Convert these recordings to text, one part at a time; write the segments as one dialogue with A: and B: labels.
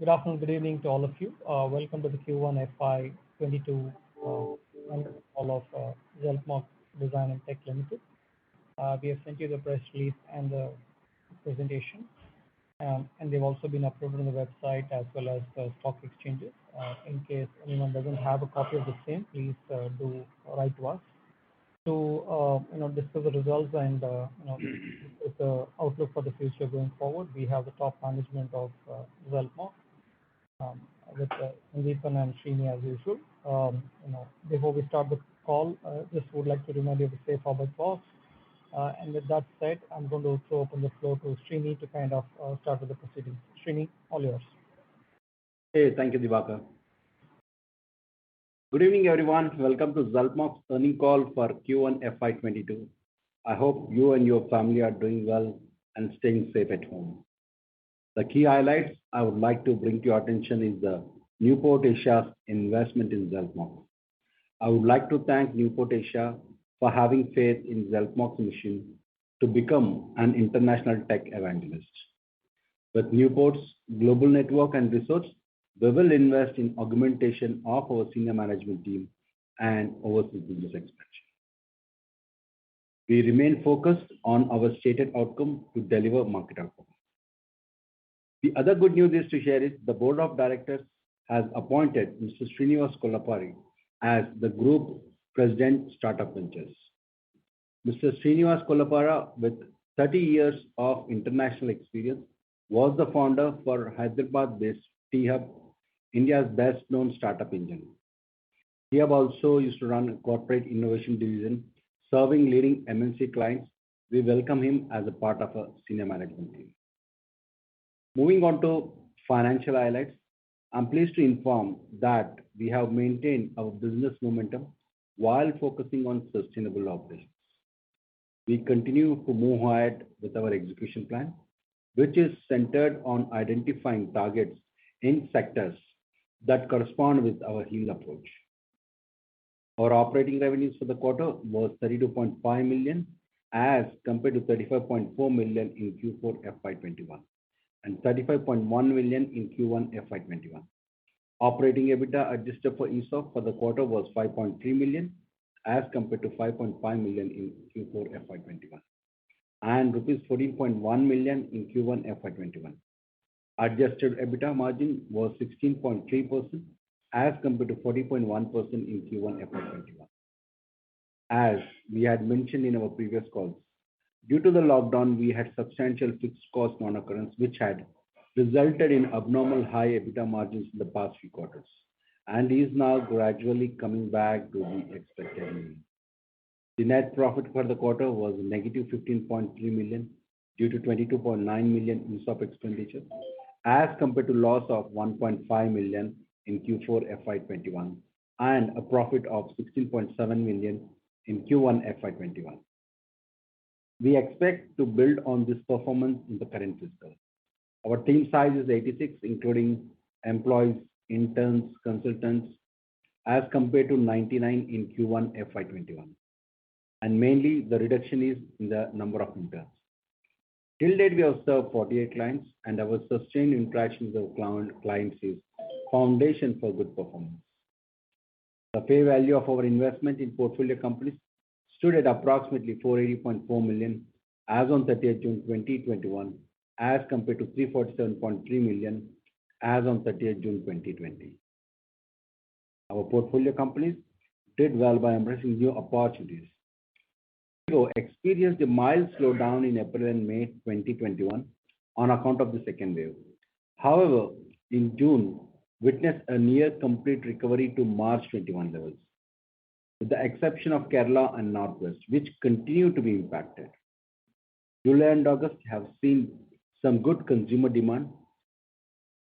A: Good afternoon, good evening to all of you. Welcome to the Q1 FY22 call of Zeltmok Design and Tech Limited. We have sent you the press release and the presentation, and they've also been uploaded on the website as well as the stock exchanges. In case anyone doesn't have a copy of the same, please do write to us to discuss the results and discuss the outlook for the future going forward. We have the top management of Zeltmok um, with Sandeepan and Srini as usual. Before we start the call, just would like to remind you of the safe harbor clause. And with that said, I'm going to also open the floor to Srini to kind of start with the proceedings. Srini, all yours.
B: Hey, thank you, Divakar. Good evening, everyone. Welcome to Zeltmok's earning call for Q1 FY22. I hope you and your family are doing well and staying safe at home. The key highlights I would like to bring to your attention is the Newport Asia's investment in Zeltmok. I would like to thank Newport Asia for having faith in Zeltmok's mission to become an international tech evangelist. With Newport's global network and resource, we will invest in augmentation of our senior management team and overseas business expansion. We remain focused on our stated outcome to deliver market outcome. The other good news is to share is the board of directors has appointed Mr. Srinivas Kollapari as the group president Startup Ventures. Mr. Srinivas Kollapara, with 30 years of international experience, was the founder for Hyderabad-based T-Hub, India's best-known startup engine. T-Hub also used to run a corporate innovation division, serving leading MNC clients. We welcome him as a part of a senior management team. Moving on to financial highlights, I'm pleased to inform that we have maintained our business momentum while focusing on sustainable operations. We continue to move ahead with our execution plan, which is centered on identifying targets in sectors that correspond with our heal approach. Our operating revenues for the quarter was 32.5 million as compared to 35.4 million in Q4 FY21 and 35.1 million in Q1 FY21. Operating EBITDA adjusted for ESOP for the quarter was 5.3 million as compared to 5.5 million in Q4 FY21 and rupees 14.1 million in Q1 FY21. Adjusted EBITDA margin was 16.3% as compared to 40.1% in Q1 FY21. As we had mentioned in our previous calls, due to the lockdown, we had substantial fixed cost non-occurrence, which had resulted in abnormal high EBITDA margins in the past few quarters, and is now gradually coming back to the expected mean. The net profit for the quarter was negative 15.3 million due to 22.9 million ESOP expenditure, as compared to loss of 1.5 million in Q4 FY21 and a profit of 16.7 million in Q1 FY21. We expect to build on this performance in the current fiscal. Our team size is 86, including employees, interns, consultants, as compared to 99 in Q1 FY21. And mainly the reduction is in the number of interns. Till date, we have served 48 clients, and our sustained interactions with clients is foundation for good performance. The fair value of our investment in portfolio companies stood at approximately 480.4 million as on 30th June 2021, as compared to 347.3 million as on 30th June 2020. Our portfolio companies did well by embracing new opportunities. Vivo experienced a mild slowdown in April and May 2021 on account of the second wave. However, in June, witnessed a near complete recovery to March 21 levels, with the exception of Kerala and Northwest, which continue to be impacted. July and August have seen some good consumer demand,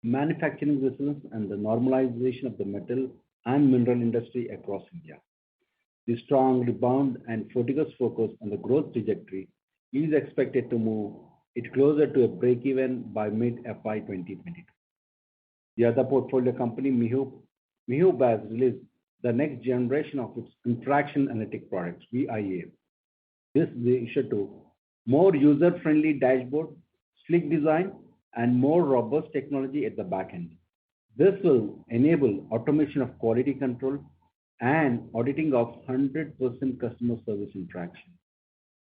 B: manufacturing business, and the normalization of the metal and mineral industry across India. The strong rebound and Fortiga's focus on the growth trajectory is expected to move it closer to a break-even by mid-FY 2022. The other portfolio company, MIHUB has released the next generation of its interaction analytic products, VIA. This issued to more user-friendly dashboard, sleek design, and more robust technology at the back end, This will enable automation of quality control and auditing of 100% customer service interaction.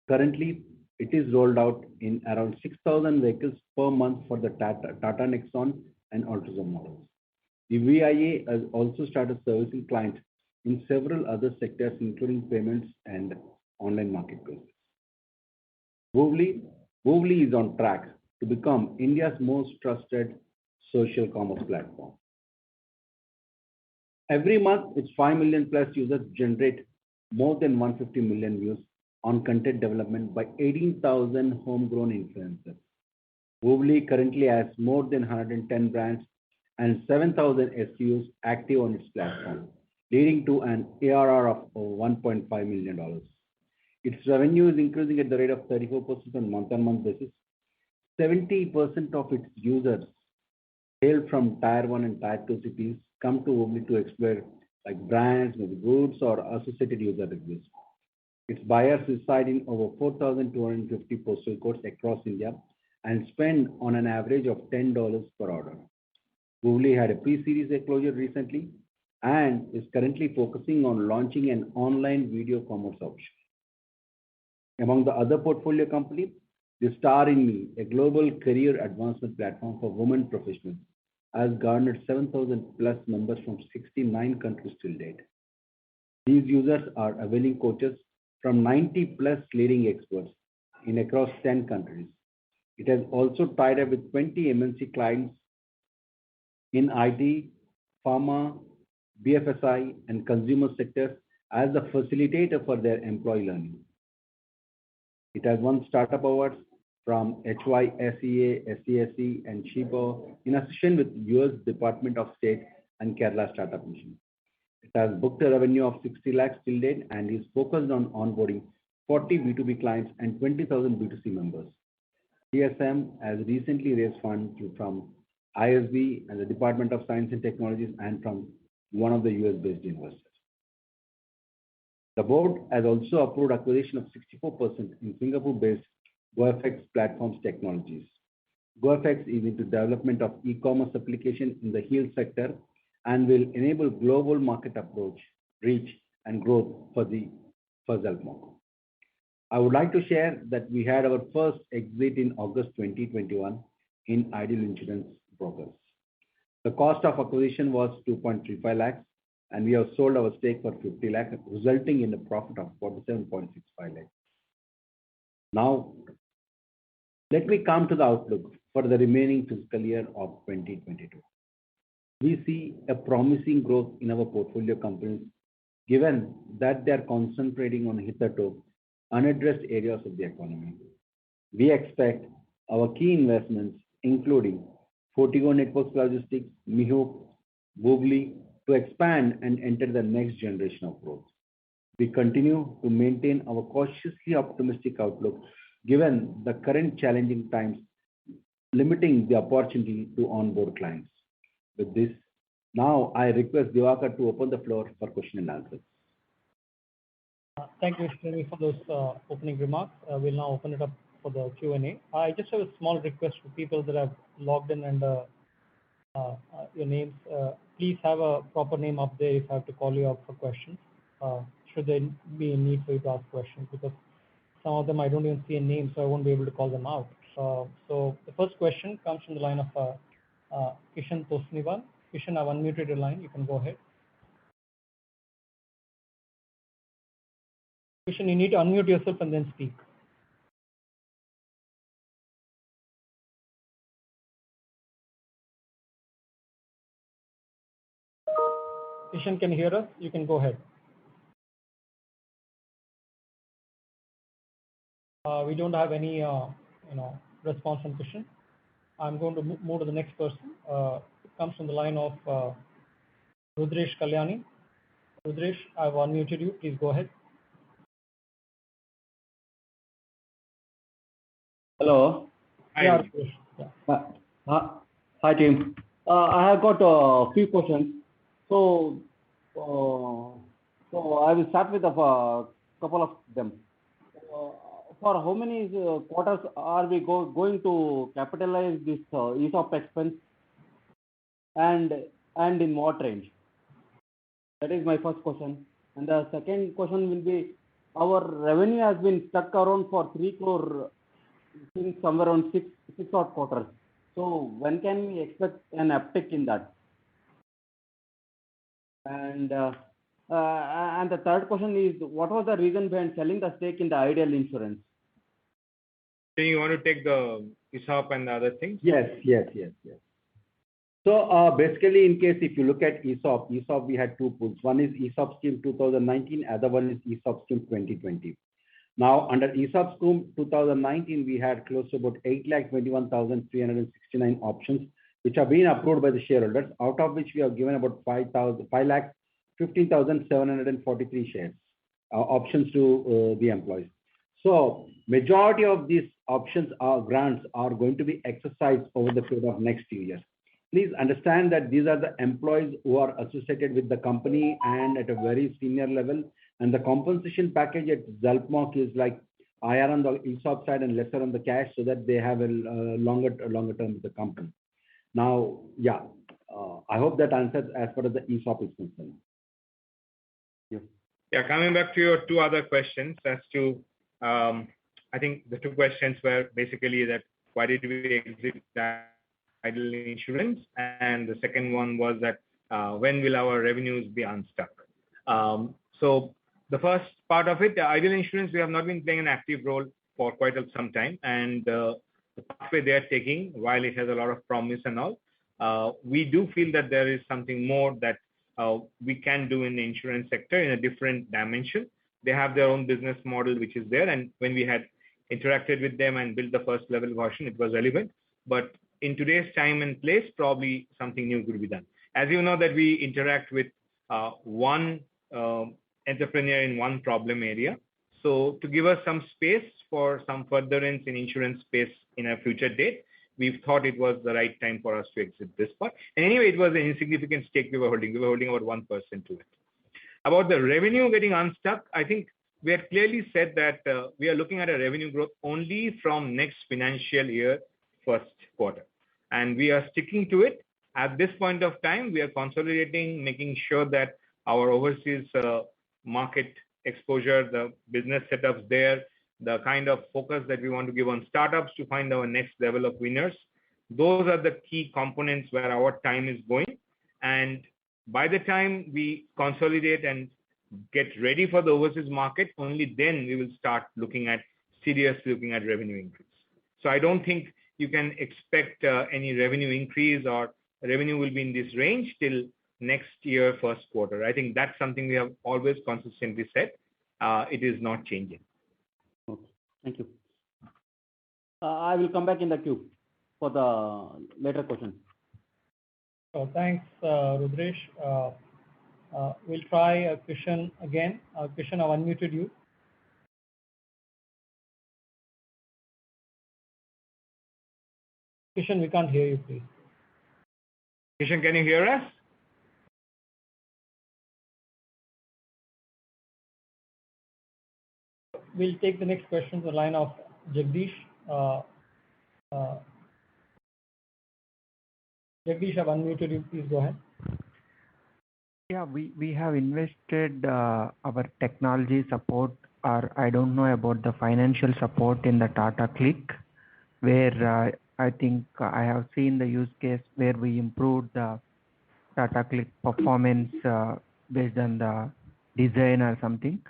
B: Currently, it is rolled out in around 6,000 vehicles per month for the Tata Nexon and Altroza models. The VIA has also started servicing clients in several other sectors, including payments and online marketplaces. Woovly is on track to become India's most trusted social commerce platform. Every month, its 5 million plus users generate more than 150 million views on content development by 18,000 homegrown influencers. Woovly currently has more than 110 brands and 7,000 SKUs active on its platform, leading to an ARR of $1.5 million. Its revenue is increasing at the rate of 34% on month-on-month basis. 70% of its users hail from Tier 1 and Tier 2 cities, come to Woovly to explore like brands, maybe goods, or associated user reviews. Its buyers reside in over 4,250 postal codes across India and spend on an average of $10 per order. Woovly had a pre-series closure recently and is currently focusing on launching an online video commerce option. Among the other portfolio companies, the Star in Me, a global career advancement platform for women professionals, has garnered 7,000 plus members from 69 countries till date. These users are availing coaches from 90 plus leading experts in across 10 countries. It has also tied up with 20 MNC clients in IT, pharma, BFSI, and consumer sectors as the facilitator for their employee learning. It has won startup awards from HYSEA, SCSE, and SHIPO in association with US Department of State and Kerala Startup Mission. It has booked a revenue of 60 lakhs till date and is focused on onboarding 40 B2B clients and 20,000 B2C members. TSM has recently raised funds from ISB and the Department of Science and Technologies and from one of the US-based universities. The board has also approved acquisition of 64% in Singapore-based GoFX Platforms Technologies. GoFX is into development of e-commerce application in the health sector and will enable global market approach, reach, and growth for Zelpmoc. I would like to share that we had our first exit in August 2021 in Ideal Insurance Brokers. The cost of acquisition was 2.35 lakhs, and we have sold our stake for 50 lakhs, resulting in a profit of 47.65 lakhs. Now, let me come to the outlook for the remaining fiscal year of 2022. We see a promising growth in our portfolio companies, given that they are concentrating on hitherto unaddressed areas of the economy. We expect our key investments, including Fortigo Networks Logistics, Mihuk, Woovly, to expand and enter the next generation of growth. We continue to maintain our cautiously optimistic outlook given the current challenging times, limiting the opportunity to onboard clients. With this, now I request Diwakar to open the floor for question and answers.
A: Thank you, Srini, for those opening remarks. We'll now open it up for the Q&A. I just have a small request for people that have logged in and your names. Please have a proper name up there if I have to call you up for questions. Should there be a need for you to ask questions, because some of them I don't even see a name, so I won't be able to call them out. So the first question comes from the line of Kishan Tosniwal. Kishan, I've unmuted your line. You can go ahead. Kishan, you need to unmute yourself and then speak. Kishan, can you hear us? You can go ahead. We don't have any, response from Kishan. I'm going to move to the next person. It comes from the line of Rudresh Kalyani. Rudresh, I've unmuted you. Please go ahead.
C: Hello.
A: Hi.
C: Yeah. Hi, team. I have got a few questions. So I will start with a couple of them. For how many quarters are we going to capitalize this ESOP expense? and and in what range? That is my first question. And the second question will be, our revenue has been stuck around for 3 crore since somewhere around six odd quarters. So when can we expect an uptick in that? And the third question is, what was the reason behind selling the stake in the Ideal Insurance?
D: Do you want to take the ESOP and the other things?
B: Yes. So basically, in case if you look at ESOP we had two pools. One is ESOP scheme 2019, other one is ESOP scheme 2020. Now under ESOP scheme 2019, we had close to about 8,21,369 options, which have been approved by the shareholders, out of which we have given about 5,15,743 shares options to the employees. So majority of these options or grants are going to be exercised over the period of next few years. Please understand that these are the employees who are associated with the company and at a very senior level, and the compensation package at Zaltmark is like higher on the ESOP side and lesser on the cash, so that they have a longer term with the company. Now, I hope that answers as far as the ESOP is concerned.
D: Yeah, coming back to your two other questions as to, I think the two questions were basically that why did we exit Ideal Insurance, and the second one was that when will our revenues be unstuck? So the first part of it, Ideal Insurance, we have not been playing an active role for quite some time, and the pathway they are taking, while it has a lot of promise and all, we do feel that there is something more that we can do in the insurance sector in a different dimension. They have their own business model which is there, and when we had interacted with them and built the first level version, it was relevant. But in today's time and place, probably something new could be done. As you know that we interact with one entrepreneur in one problem area. So to give us some space for some furtherance in insurance space in a future date, we've thought it was the right time for us to exit this part. And anyway, it was an insignificant stake we were holding. We were holding about 1% to it. About the revenue getting unstuck, I think we had clearly said that we are looking at a revenue growth only from next financial year, first quarter. And we are sticking to it. At this point of time, we are consolidating, making sure that our overseas market exposure, the business setups there, the kind of focus that we want to give on startups to find our next level of winners. Those are the key components where our time is going. And by the time we consolidate and get ready for the overseas market, only then we will start seriously looking at revenue increase. So I don't think you can expect any revenue increase or revenue will be in this range till next year, first quarter. I think that's something we have always consistently said. It is not changing.
C: Okay, thank you. I will come back in the queue for the later question.
A: So thanks, Rudresh. We'll try Kishan again. Kishan, I've unmuted you. Kishan, we can't hear you, please.
D: Kishan, can you hear us?
A: We'll take the next question to the line of Jagdish. Jagdish, I've unmuted you. Please go ahead.
E: Yeah, we have invested our technology support, or I don't know about the financial support in the Tata Click, where I think I have seen the use case where we improved the Tata Click performance based on the design or something.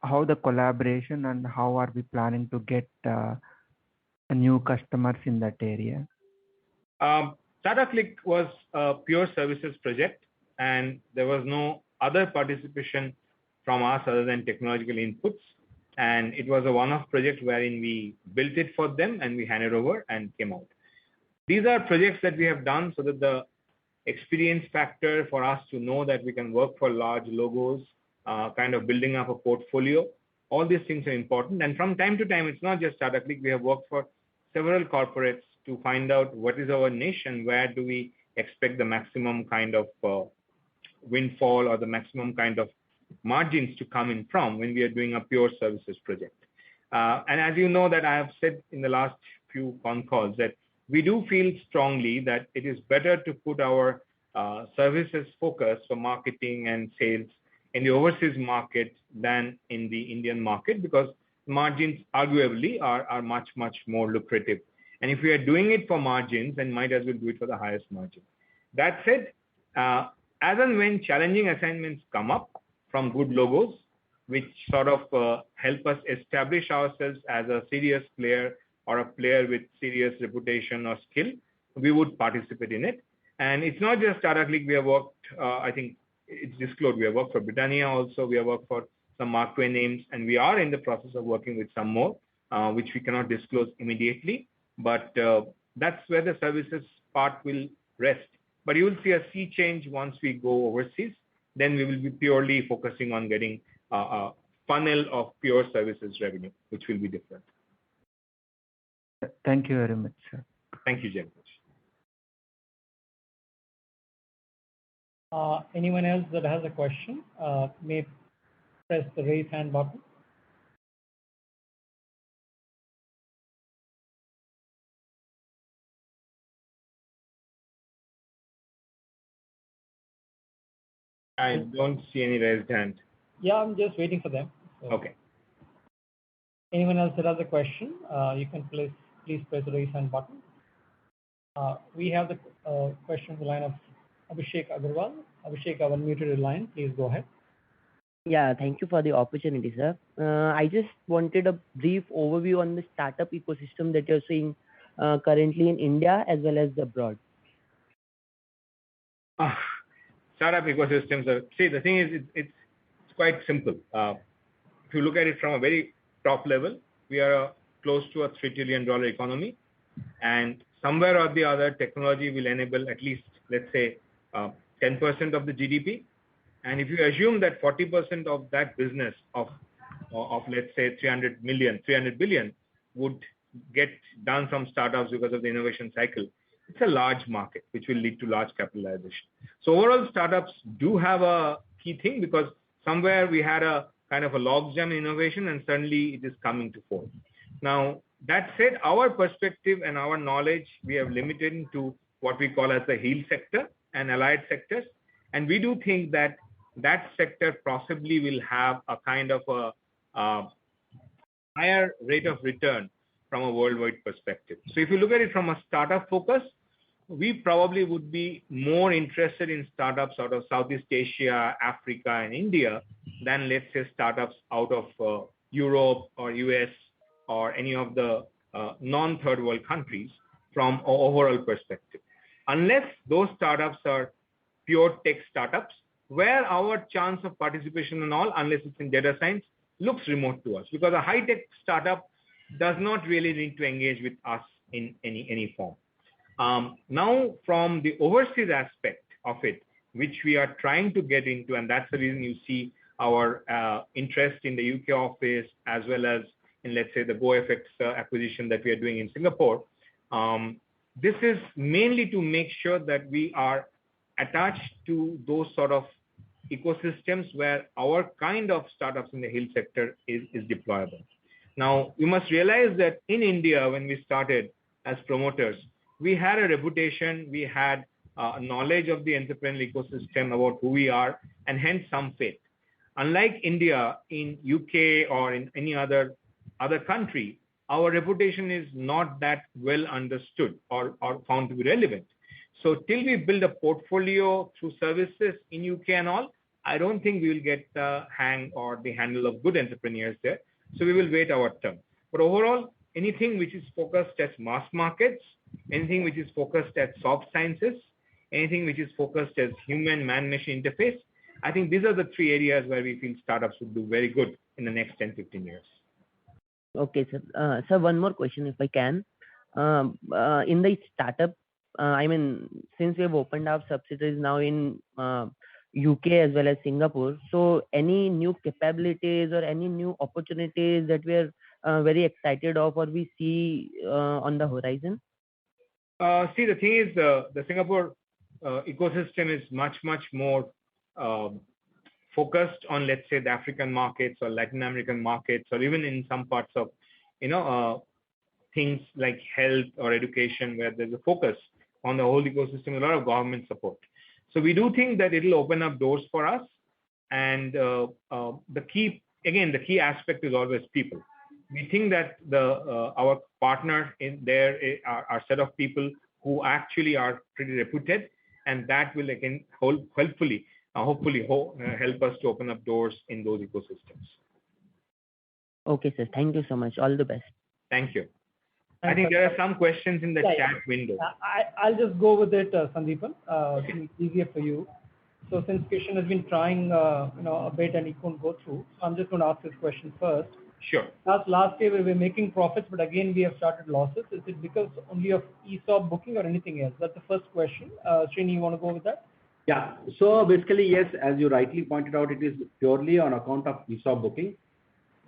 E: How the collaboration and how are we planning to get new customers in that area?
D: Tata Click was a pure services project, and there was no other participation from us other than technological inputs. And it was a one-off project wherein we built it for them and we handed over and came out. These are projects that we have done so that the experience factor for us to know that we can work for large logos, kind of building up a portfolio. All these things are important. And from time to time, it's not just Tata Click. We have worked for several corporates to find out what is our niche and where do we expect the maximum kind of windfall or the maximum kind of margins to come in from when we are doing a pure services project. And as you know that I have said in the last few con calls that we do feel strongly that it is better to put our services focus for marketing and sales in the overseas market than in the Indian market, because margins arguably are much, much more lucrative. And if we are doing it for margins, then might as well do it for the highest margin. That said, as and when challenging assignments come up from good logos, which sort of help us establish ourselves as a serious player or a player with serious reputation or skill, we would participate in it. And it's not just Tata Click. We have worked, I think it's disclosed, we have worked for Britannia also, we have worked for some Mark Twain names, and we are in the process of working with some more, which we cannot disclose immediately. But that's where the services part will rest. But you will see a sea change once we go overseas. Then we will be purely focusing on getting a funnel of pure services revenue, which will be different.
E: Thank you very much, sir.
D: Thank you, James.
A: Anyone else that has a question may press the raise hand button.
D: I don't see any raised hand.
A: Yeah, I'm just waiting for them. So
D: Okay.
A: anyone else that has a question, you can please press the raise hand button. We have the question on the line of Abhishek Agarwal. Abhishek, I've unmuted your line. Please go ahead.
F: Yeah, thank you for the opportunity, sir. I just wanted a brief overview on the startup ecosystem that you're seeing currently in India as well as abroad.
D: Startup ecosystems see, the thing is, it's quite simple. If you look at it from a very top level, we are close to a $3 trillion economy, and somewhere or the other, technology will enable at least, let's say, 10% of the GDP. And if you assume that 40% of that business of let's say 300 billion would get done from startups because of the innovation cycle, it's a large market which will lead to large capitalization. So overall, startups do have a key thing, because somewhere we had a kind of a logjam innovation, and suddenly it is coming to fore. Now, that said, our perspective and our knowledge, we have limited into what we call as the heel sector and allied sectors. And we do think that that sector possibly will have a kind of a higher rate of return from a worldwide perspective. So if you look at it from a startup focus, we probably would be more interested in startups out of Southeast Asia, Africa, and India than, let's say, startups out of Europe or US or any of the non-third world countries from an overall perspective. Unless those startups are pure tech startups, where our chance of participation and all, unless it's in data science, looks remote to us, because a high-tech startup does not really need to engage with us in any form. Now, from the overseas aspect of it, which we are trying to get into, and that's the reason you see our interest in the UK office, as well as in, let's say, the GoFX acquisition that we are doing in Singapore. This is mainly to make sure that we are attached to those sort of ecosystems where our kind of startups in the hill sector is deployable. Now, you must realize that in India, when we started as promoters, we had a reputation, we had knowledge of the entrepreneurial ecosystem about who we are, and hence some faith. Unlike India, in UK or in any other country, our reputation is not that well understood or found to be relevant. So till we build a portfolio through services in UK and all, I don't think we will get the hang or the handle of good entrepreneurs there. So we will wait our turn. But overall, anything which is focused at mass markets, anything which is focused at soft sciences, anything which is focused as human man-machine interface, I think these are the three areas where we feel startups would do very good in the next 10, 15 years.
F: Okay, sir. Sir, one more question, if I can. In the startup, I mean, since we have opened our subsidiaries now in UK as well as Singapore, so any new capabilities or any new opportunities that we are very excited of, or we see on the horizon?
D: See, the thing is, the Singapore ecosystem is much more focused on, let's say, the African markets or Latin American markets, or even in some parts of, things like health or education, where there's a focus on the whole ecosystem, a lot of government support. So we do think that it'll open up doors for us. And the key aspect is always people. We think that our partner in there are set of people who actually are pretty reputed, and that will again hopefully help us to open up doors in those ecosystems.
F: Okay, sir. Thank you so much. All the best.
D: Thank you. I think there are some questions in the chat window.
A: I'll just go with it, Sandeepan. It's easier for you. So since Kishan has been trying, a bit and he couldn't go through, so I'm just going to ask this question first.
D: Sure.
A: Last year we were making profits, but again we have started losses. Is it because only of ESOP booking or anything else? That's the first question. Srini, you want to go with that?
B: Yeah. So basically, yes, as you rightly pointed out, it is purely on account of ESOP booking.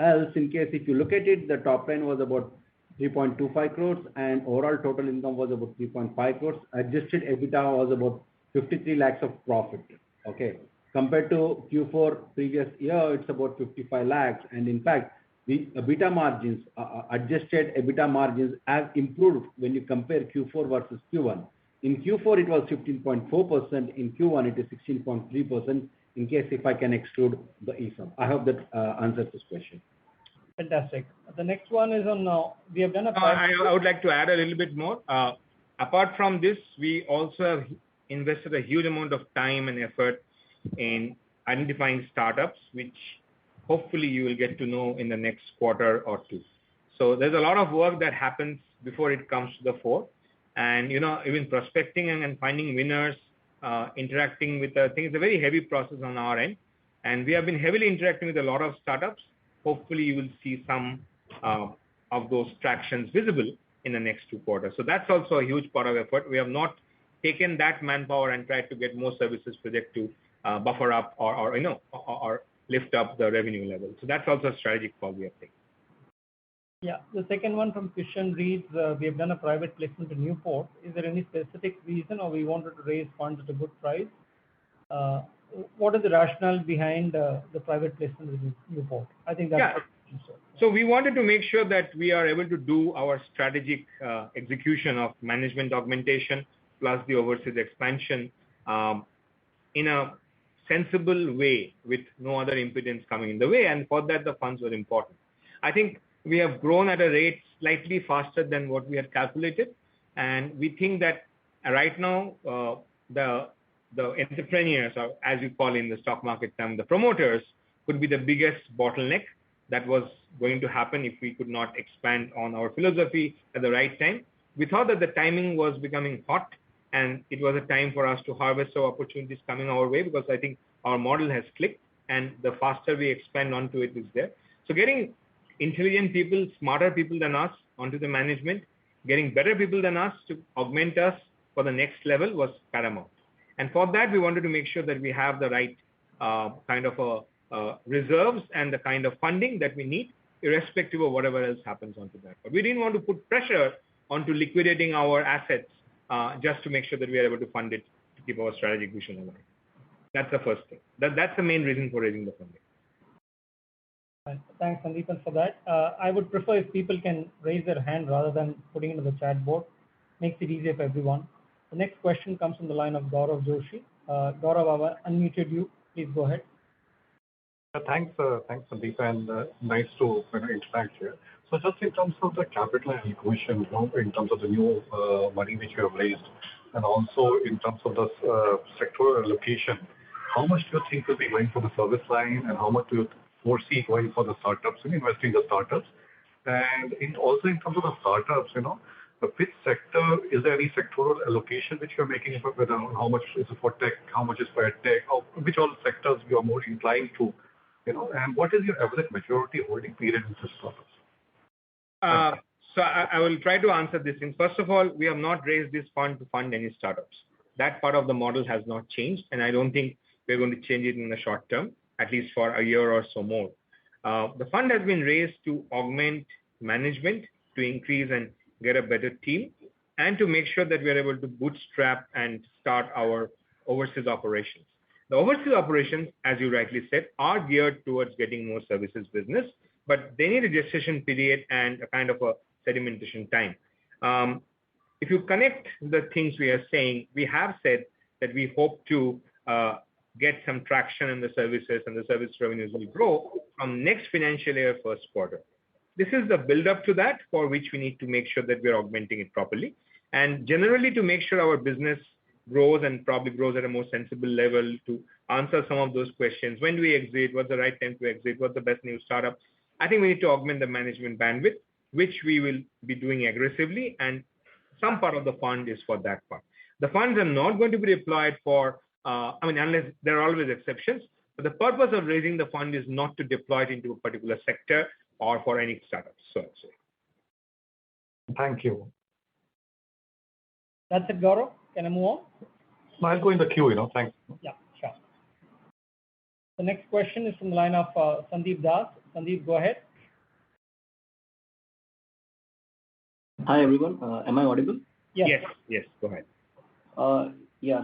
B: Else, in case if you look at it, the top line was about 3.25 crores and overall total income was about 3.5 crores. Adjusted EBITDA was about 53 lakhs of profit. Okay. Compared to Q4 previous year, it's about 55 lakhs. And in fact, the EBITDA margins, adjusted EBITDA margins have improved when you compare Q4 versus Q1. In Q4, it was 15.4%. In Q1, it is 16.3%. In case if I can exclude the ESOP. I hope that answers this question.
A: Fantastic. The next one is on we have done a.
D: I would like to add a little bit more. Apart from this, we also have invested a huge amount of time and effort in identifying startups, which hopefully you will get to know in the next quarter or two. So there's a lot of work that happens before it comes to the fore. And, even prospecting and finding winners, interacting with the things, it's a very heavy process on our end. And we have been heavily interacting with a lot of startups. Hopefully you will see some of those tractions visible in the next 2 quarters. So that's also a huge part of effort. We have not taken that manpower and tried to get more services project to buffer up or lift up the revenue level. So that's also a strategic call we have taken.
A: Yeah. The second one from Kishan reads, we have done a private placement to Newport. Is there any specific reason or we wanted to raise funds at a good price? What is the rationale behind the private placement with Newport? I think that's
D: So we wanted to make sure that we are able to do our strategic execution of management augmentation plus the overseas expansion in a sensible way with no other impedance coming in the way. And for that, the funds were important. I think we have grown at a rate slightly faster than what we had calculated. And we think that right now, the entrepreneurs, or as you call in the stock market term, the promoters, could be the biggest bottleneck that was going to happen if we could not expand on our philosophy at the right time. We thought that the timing was becoming hot and it was a time for us to harvest our opportunities coming our way, because I think our model has clicked and the faster we expand onto it is there. So getting intelligent people, smarter people than us onto the management, getting better people than us to augment us for the next level was paramount. And for that, we wanted to make sure that we have the right kind of reserves and the kind of funding that we need, irrespective of whatever else happens onto that. But we didn't want to put pressure onto liquidating our assets just to make sure that we are able to fund it to keep our strategic vision alive. That's the first thing. That's the main reason for raising the funding.
A: Thanks, Sandeepan, for that. I would prefer if people can raise their hand rather than putting it in the chat board. Makes it easier for everyone. The next question comes from the line of Gaurav Joshi. Gaurav, I've unmuted you. Please go ahead.
G: Thanks, Sandeep, and nice to interact here. So just in terms of the capital allocation, in terms of the new money which you have raised, and also in terms of the sectoral allocation, how much do you think will be going for the service line, and how much do you foresee going for the startups and investing in the startups? And also in terms of the startups, which sector, is there any sectoral allocation which you're making, whether how much is for tech, how much is for ed tech, which all sectors you are more inclined to, and what is your average maturity holding period in this startups?
D: So I will try to answer this. First of all, we have not raised this fund to fund any startups. That part of the model has not changed, and I don't think we're going to change it in the short term, at least for a year or so more. The fund has been raised to augment management, to increase and get a better team, and to make sure that we are able to bootstrap and start our overseas operations. The overseas operations, as you rightly said, are geared towards getting more services business, but they need a gestation period and a kind of a sedimentation time. If you connect the things we are saying, we have said that we hope to get some traction in the services, and the service revenues will grow from next financial year first quarter. This is the build up to that, for which we need to make sure that we're augmenting it properly. And generally, to make sure our business grows and probably grows at a more sensible level, to answer some of those questions. When do we exit? What's the right time to exit? What's the best new startup? I think we need to augment the management bandwidth, which we will be doing aggressively, and some part of the fund is for that part. The funds are not going to be deployed for, unless there are always exceptions, but the purpose of raising the fund is not to deploy it into a particular sector or for any startups. So,
G: Thank you.
A: That's it, Gaurav. Can I move on?
G: I'll go in the queue, thanks.
A: Yeah, sure. The next question is from the line of Sandeep Das. Sandeep, go ahead.
H: Hi, everyone. Am I audible?
D: Yes, go ahead.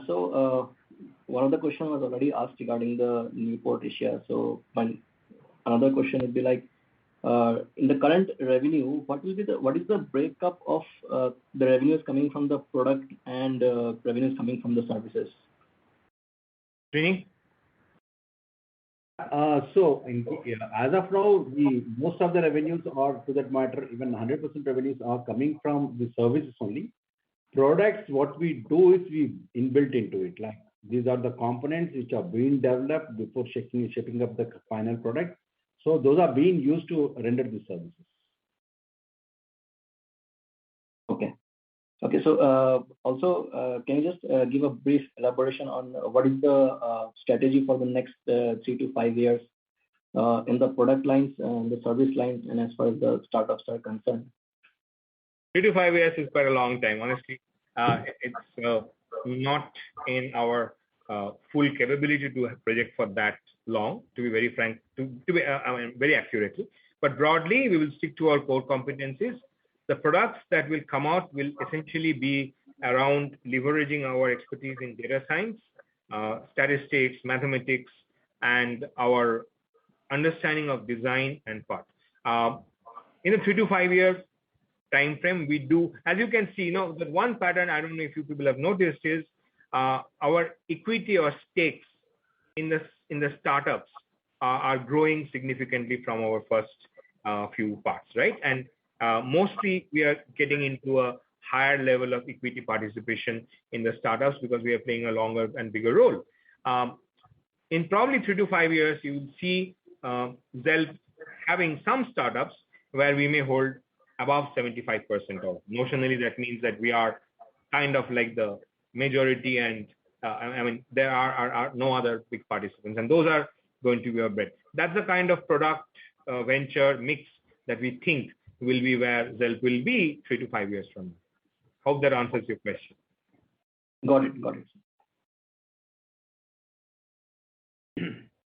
H: So one of the questions was already asked regarding the Newport Asia. So another question would be like, in the current revenue, what is the breakup of the revenues coming from the product and revenues coming from the services?
D: Srini?
B: As of now, most of the revenues, or to that matter, even 100% revenues, are coming from the services only. Products, what we do is we inbuilt into it. Like, these are the components which are being developed before shipping up the final product. So those are being used to render the services.
H: Okay. So also, can you just give a brief elaboration on what is the strategy for the next 3 to 5 years in the product lines and the service lines, and as far as the startups are concerned?
D: 3 to 5 years is quite a long time. Honestly, it's not in our full capability to project for that long, to be very frank, very accurately. But broadly, we will stick to our core competencies. The products that will come out will essentially be around leveraging our expertise in data science, statistics, mathematics, and our understanding of design and parts. In a 3 to 5 year time frame, we do, as you can see, the one pattern, I don't know if you people have noticed, is our equity or stakes in the startups are growing significantly from our first few parts, right? And mostly we are getting into a higher level of equity participation in the startups because we are playing a longer and bigger role. In probably 3 to 5 years, you will see Zelp having some startups where we may hold above 75% of. Notionally, that means that we are kind of like the majority, and there are no other big participants, and those are going to be our bread. That's the kind of product venture mix that we think will be where Zelp will be 3 to 5 years from now. Hope that answers your question.
H: Got it.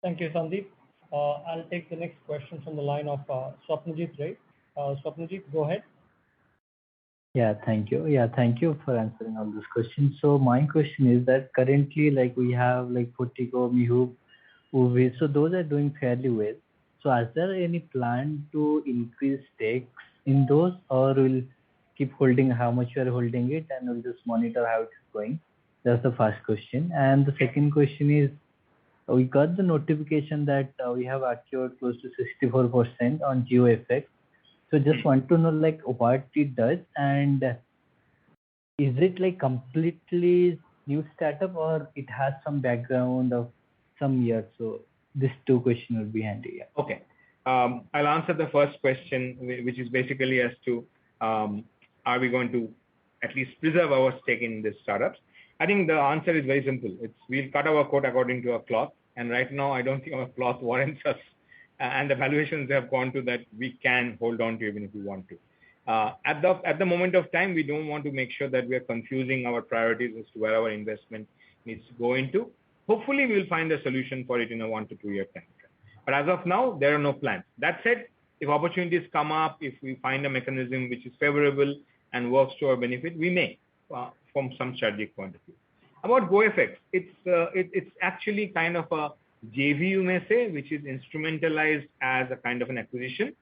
A: Thank you, Sandeep. I'll take the next question from the line of Swapnajit Ray. Swapnajit, go ahead.
I: Yeah, thank you. Thank you for answering all these questions. So my question is that currently, like, we have like Fotico, Mihu, Uvi, so those are doing fairly well. So is there any plan to increase stakes in those, or will keep holding how much you are holding it, and we'll just monitor how it's going? That's the first question. And the second question is, we got the notification that we have acquired close to 64% on GeoFX. So just want to know like what it does, and is it like completely new startup, or it has some background of some years? So these two questions would be handy. Yeah.
D: Okay. I'll answer the first question, which is basically as to are we going to at least preserve our stake in these startups? I think the answer is very simple. We'll cut our coat according to our cloth, and right now I don't think our cloth warrants us, and the valuations have gone to that we can hold on to even if we want to. At the moment of time, we don't want to make sure that we are confusing our priorities as to where our investment needs to go into. Hopefully, we'll find a solution for it in a 1 to 2 year time frame. But as of now, there are no plans. That said, if opportunities come up, if we find a mechanism which is favorable and works to our benefit, we may, from some strategic point of view. About GoFX, it's actually kind of a JV, you may say, which is instrumentalized as a kind of an acquisition.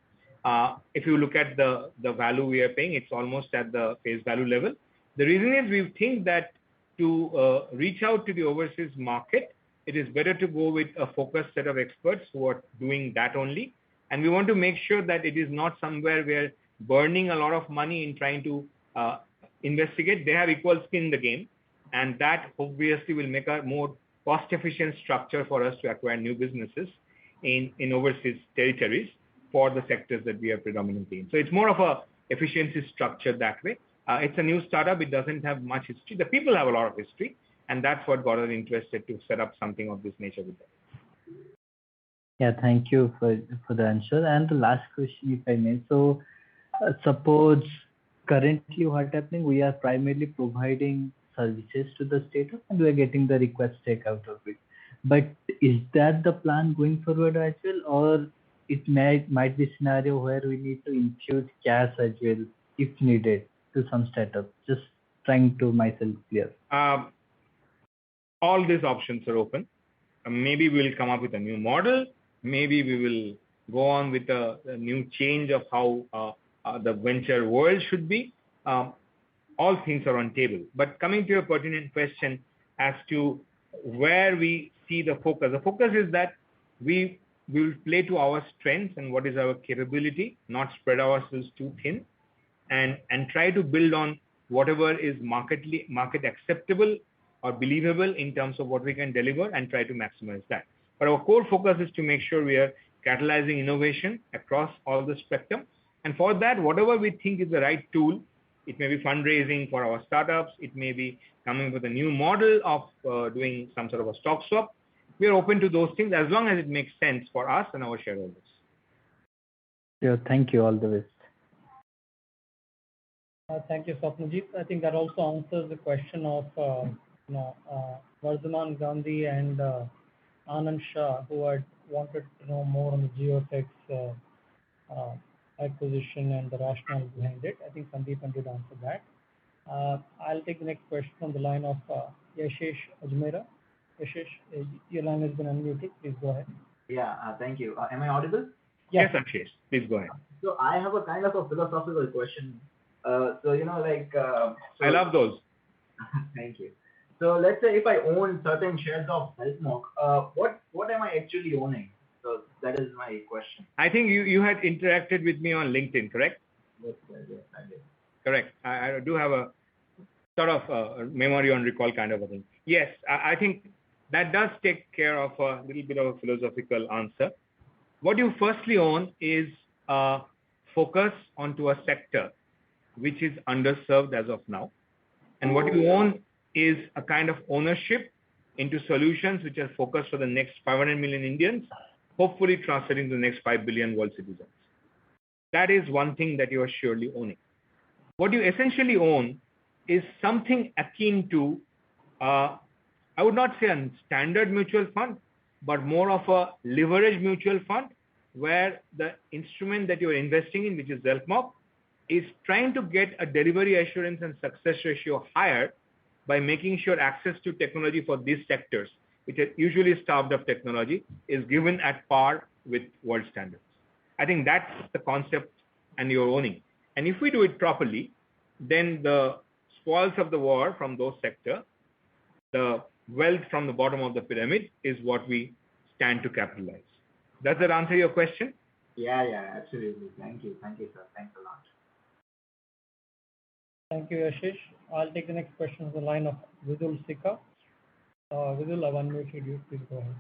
D: if you look at the value we are paying, it's almost at the face value level. The reason is we think that to reach out to the overseas market, it is better to go with a focused set of experts who are doing that only. And we want to make sure that it is not somewhere where burning a lot of money in trying to investigate. They have equal skin in the game, and that obviously will make a more cost-efficient structure for us to acquire new businesses in overseas territories for the sectors that we are predominantly in. So it's more of a efficiency structure that way. It's a new startup. It doesn't have much history. The people have a lot of history, and that's what got us interested to set up something of this nature with them.
I: Yeah, thank you for the answer. And the last question, if I may. So suppose currently what happening, we are primarily providing services to the startup and we are getting the request take out of it. But is that the plan going forward as well, or it might be scenario where we need to infuse cash as well if needed to some startup? Just trying to myself clear.
D: All these options are open. Maybe we'll come up with a new model. Maybe we will go on with a new change of how the venture world should be. All things are on table. But coming to your pertinent question as to where we see the focus is that we will play to our strengths and what is our capability, not spread ourselves too thin, and try to build on whatever is market acceptable or believable in terms of what we can deliver and try to maximize that. But our core focus is to make sure we are catalyzing innovation across all the spectrum. And for that, whatever we think is the right tool, it may be fundraising for our startups, it may be coming with a new model of doing some sort of a stock swap. We are open to those things as long as it makes sense for us and our shareholders.
I: Yeah, thank you. All the best.
A: Thank you, Swapnajit. I think that also answers the question of Vardhaman Gandhi and Anand Shah, who had wanted to know more on the Geotex acquisition and the rationale behind it. I think Sandeepan did answer that. I'll take the next question from the line of Yashish Ajmera. Yashish, your line has been unmuted. Please go ahead.
J: Yeah, thank you. Am I audible?
D: Yes, Ashish. Please go ahead.
J: So I have a kind of a philosophical question.
D: I love those.
J: Thank you. So let's say if I own certain shares of Zeltmorg, what am I actually owning? So that is my question.
D: I think you had interacted with me on LinkedIn, correct?
J: Yes, I did.
D: Correct. I do have a sort of memory on recall kind of a thing. Yes, I think that does take care of a little bit of a philosophical answer. What you firstly own is focus onto a sector which is underserved as of now. And what you own is a kind of ownership into solutions which are focused for the next 500 million Indians, hopefully translating to the next 5 billion world citizens. That is one thing that you are surely owning. What you essentially own is something akin to, I would not say a standard mutual fund, but more of a leveraged mutual fund, where the instrument that you're investing in, which is Zeltmorg, is trying to get a delivery assurance and success ratio higher by making sure access to technology for these sectors, which are usually starved of technology, is given at par with world standards. I think that's the concept and you're owning. And if we do it properly, then the spoils of the war from those sectors, the wealth from the bottom of the pyramid, is what we stand to capitalize. Does that answer your question?
J: Yeah, absolutely. Thank you, sir. Thanks a lot.
A: Thank you, Yashish. I'll take the next question on the line of Vidul Sikka. Vidul, I've unmuted you. Please go ahead.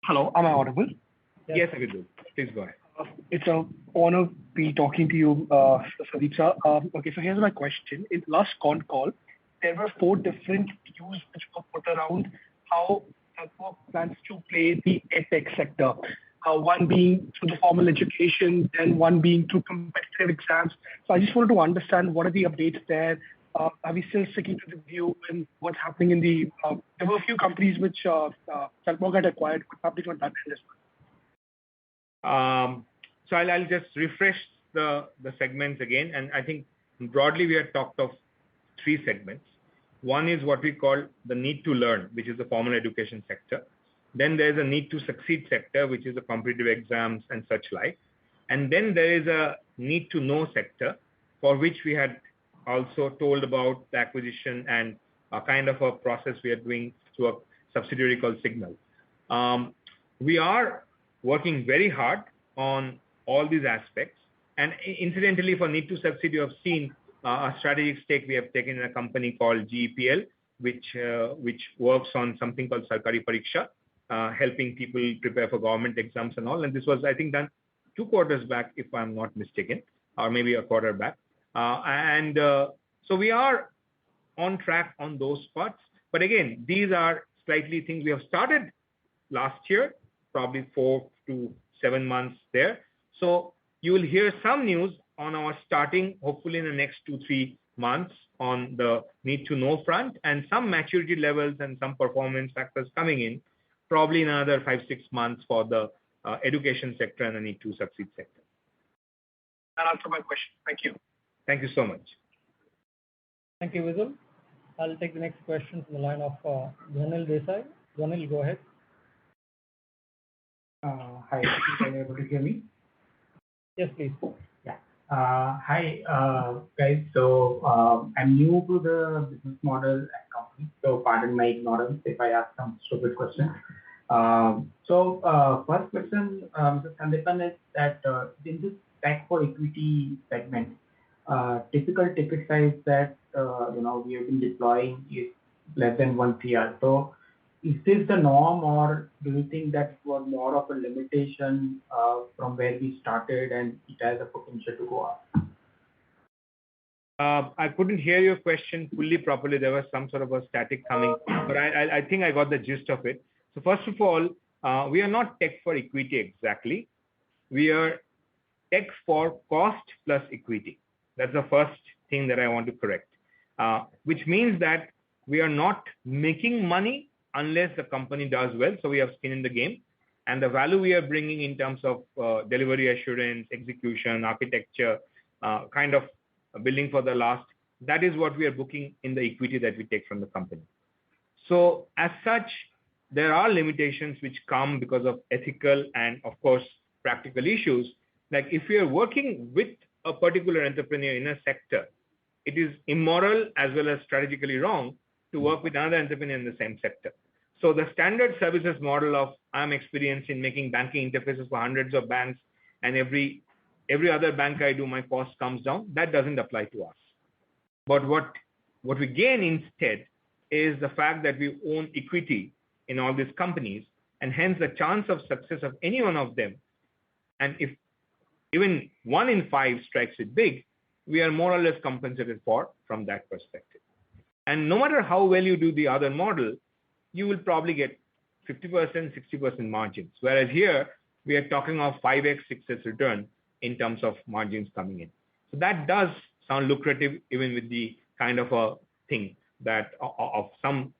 K: Hello, am I audible?
D: Yes, Vidul. Please go ahead.
K: It's an honor to be talking to you, Sandeep sir. Okay, so here's my question. In the last con call, there were 4 different views which were put around how Zeltmorg plans to play the EdTech sector. One being through the formal education, and one being through competitive exams. So I just wanted to understand what are the updates there. Are we still sticking to the view and what's happening in the? There were a few companies which Zeltmorg had acquired. What's happening on that end as well?
D: So I'll just refresh the segments again, and I think broadly we had talked of 3 segments. One is what we call the need to learn, which is the formal education sector. Then there's a need to succeed sector, which is the competitive exams and such like. And then there is a need to know sector, for which we had also told about the acquisition and a kind of a process we are doing through a subsidiary called Signal. We are working very hard on all these aspects. And incidentally, for Need to Succeed, you have seen a strategic stake we have taken in a company called GEPL, which works on something called Sarkari Pariksha, helping people prepare for government exams and all. And this was, I think, done 2 quarters back, if I'm not mistaken, or maybe a quarter back. So we are on track on those parts. But again, these are slightly things we have started last year, probably 4 to 7 months there. So you will hear some news on our starting, hopefully in the next 2-3 months, on the need to know front, and some maturity levels and some performance factors coming in, probably in another 5-6 months for the education sector and the Need to Succeed sector.
K: That answers my question. Thank you.
D: Thank you so much.
A: Thank you, Vizul. I'll take the next question from the line of Dhanil Desai. Dhanil, go ahead.
L: Hi, are you able to hear me?
A: Yes, please.
L: Yeah. Hi, guys. So I'm new to the business model and company, so pardon my ignorance if I ask some stupid questions. First question, Mr. Sandeepan, is that in this tech for equity segment, typical ticket size that we have been deploying is less than 1 CR. So is this the norm, or do you think that was more of a limitation from where we started and it has a potential to go up?
D: I couldn't hear your question fully properly. There was some sort of a static coming, but I think I got the gist of it. So first of all, we are not tech for equity exactly. We are tech for cost plus equity. That's the first thing that I want to correct, which means that we are not making money unless the company does well. So we have skin in the game, and the value we are bringing in terms of delivery assurance, execution, architecture, kind of building for the last, that is what we are booking in the equity that we take from the company. So as such, there are limitations which come because of ethical and, of course, practical issues. Like if we are working with a particular entrepreneur in a sector, it is immoral as well as strategically wrong to work with another entrepreneur in the same sector. So the standard services model of I'm experienced in making banking interfaces for hundreds of banks, and every other bank I do, my cost comes down, that doesn't apply to us. But what we gain instead is the fact that we own equity in all these companies, and hence the chance of success of any one of them, and if even 1 in 5 strikes it big, we are more or less compensated for from that perspective. And no matter how well you do the other model, you will probably get 50%, 60% margins. Whereas here, we are talking of 5x, 6x return in terms of margins coming in. So that does sound lucrative, even with the kind of a thing that of some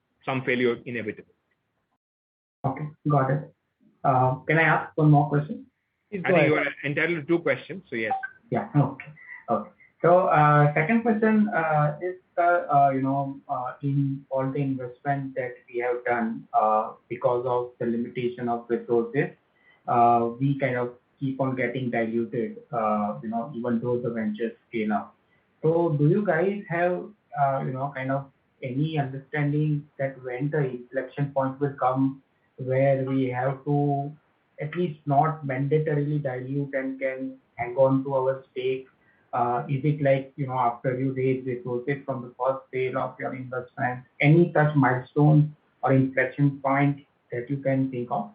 D: failure inevitable.
L: Okay, got it. Can I ask one more question?
D: I think you are entitled to 2 questions, so yes.
L: Yeah, okay. So second question is, in all the investment that we have done, because of the limitation of resources, we kind of keep on getting diluted, even though the ventures scale up. So do you guys have, kind of any understanding that when the inflection point will come where we have to at least not mandatorily dilute and can hang on to our stake? Is it like, after you raise resources from the first sale of your investment, any such milestone or inflection point that you can think of?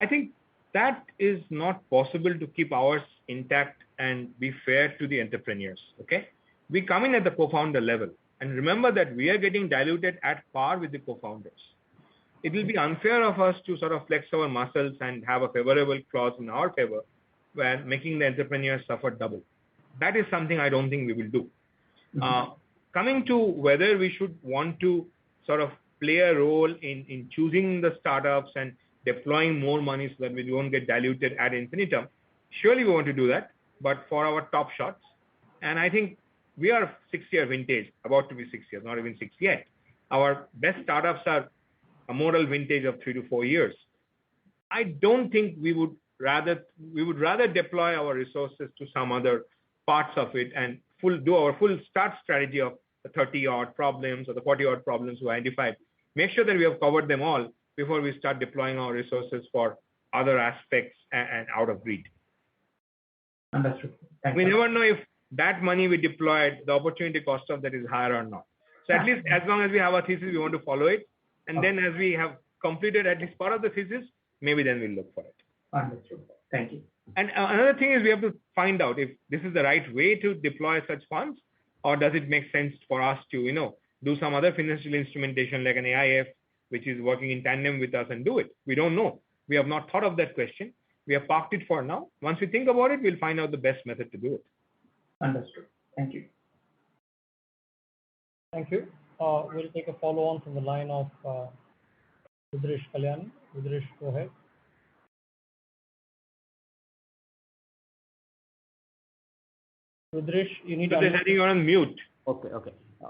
D: I think that is not possible to keep ours intact and be fair to the entrepreneurs, okay? We come in at the co-founder level, and remember that we are getting diluted at par with the co-founders. It will be unfair of us to sort of flex our muscles and have a favorable clause in our favor, where making the entrepreneurs suffer double. That is something I don't think we will do. Coming to whether we should want to sort of play a role in choosing the startups and deploying more money so that we don't get diluted ad infinitum, surely we want to do that, but for our top shots. And I think we are 6-year vintage, about to be 6 years, not even 6 yet. Our best startups are a model vintage of 3 to 4 years. I don't think we would we would rather deploy our resources to some other parts of it and do our full start strategy of the 30-odd problems or the 40-odd problems we identified. Make sure that we have covered them all before we start deploying our resources for other aspects and out of reach.
L: Understood.
D: We never know if that money we deployed, the opportunity cost of that is higher or not. So at least as long as we have a thesis, we want to follow it. And then as we have completed at least part of the thesis, maybe then we'll look for it.
L: Understood. Thank you.
D: And another thing is we have to find out if this is the right way to deploy such funds, or does it make sense for us to, do some other financial instrumentation like an AIF, which is working in tandem with us and do it. We don't know. We have not thought of that question. We have parked it for now. Once we think about it, we'll find out the best method to do it.
L: Understood. Thank you.
A: Thank you. We'll take a follow-on from the line of Rudresh Kalyani. Rudresh, go ahead. Rudresh, you need to...
D: I think you're on mute.
C: Okay.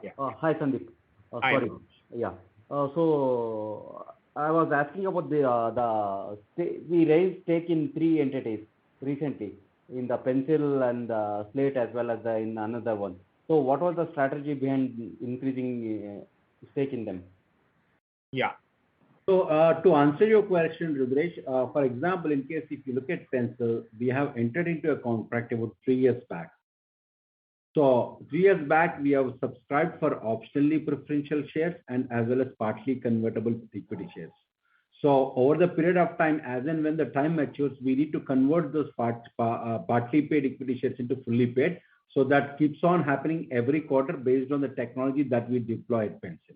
D: Yeah.
C: Hi, Sandeep. Sorry. Yeah. So I was asking about we raised stake in 3 entities recently, in the Pencil and the Slate as well as in another one. So what was the strategy behind increasing stake in them?
D: Yeah.
B: So to answer your question, Rudresh, for example, in case if you look at Pencil, we have entered into a contract about 3 years back. So 3 years back, we have subscribed for optionally preferential shares and as well as partly convertible equity shares. So over the period of time, as and when the time matures, we need to convert those partly paid equity shares into fully paid. So that keeps on happening every quarter based on the technology that we deploy at Pencil.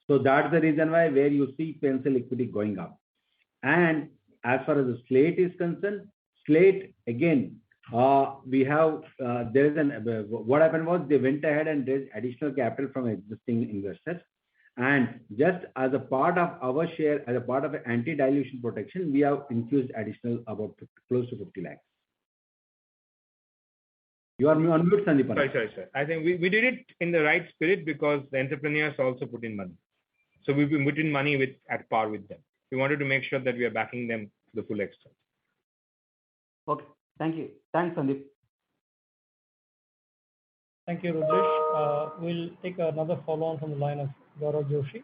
B: So that's the reason why where you see Pencil equity going up. And as far as the Slate is concerned, Slate, again, we have, what happened was they went ahead and raised additional capital from existing investors. And just as a part of our share, as a part of anti-dilution protection, we have infused additional about close to 50 lakhs. You are on mute, Sandeep.
D: Sorry. I think we did it in the right spirit because the entrepreneurs also put in money. So we've been putting money at par with them. We wanted to make sure that we are backing them to the full extent.
C: Okay. Thank you. Thanks, Sandeep.
A: Thank you, Rudresh. We'll take another follow-on from the line of Gaurav Joshi.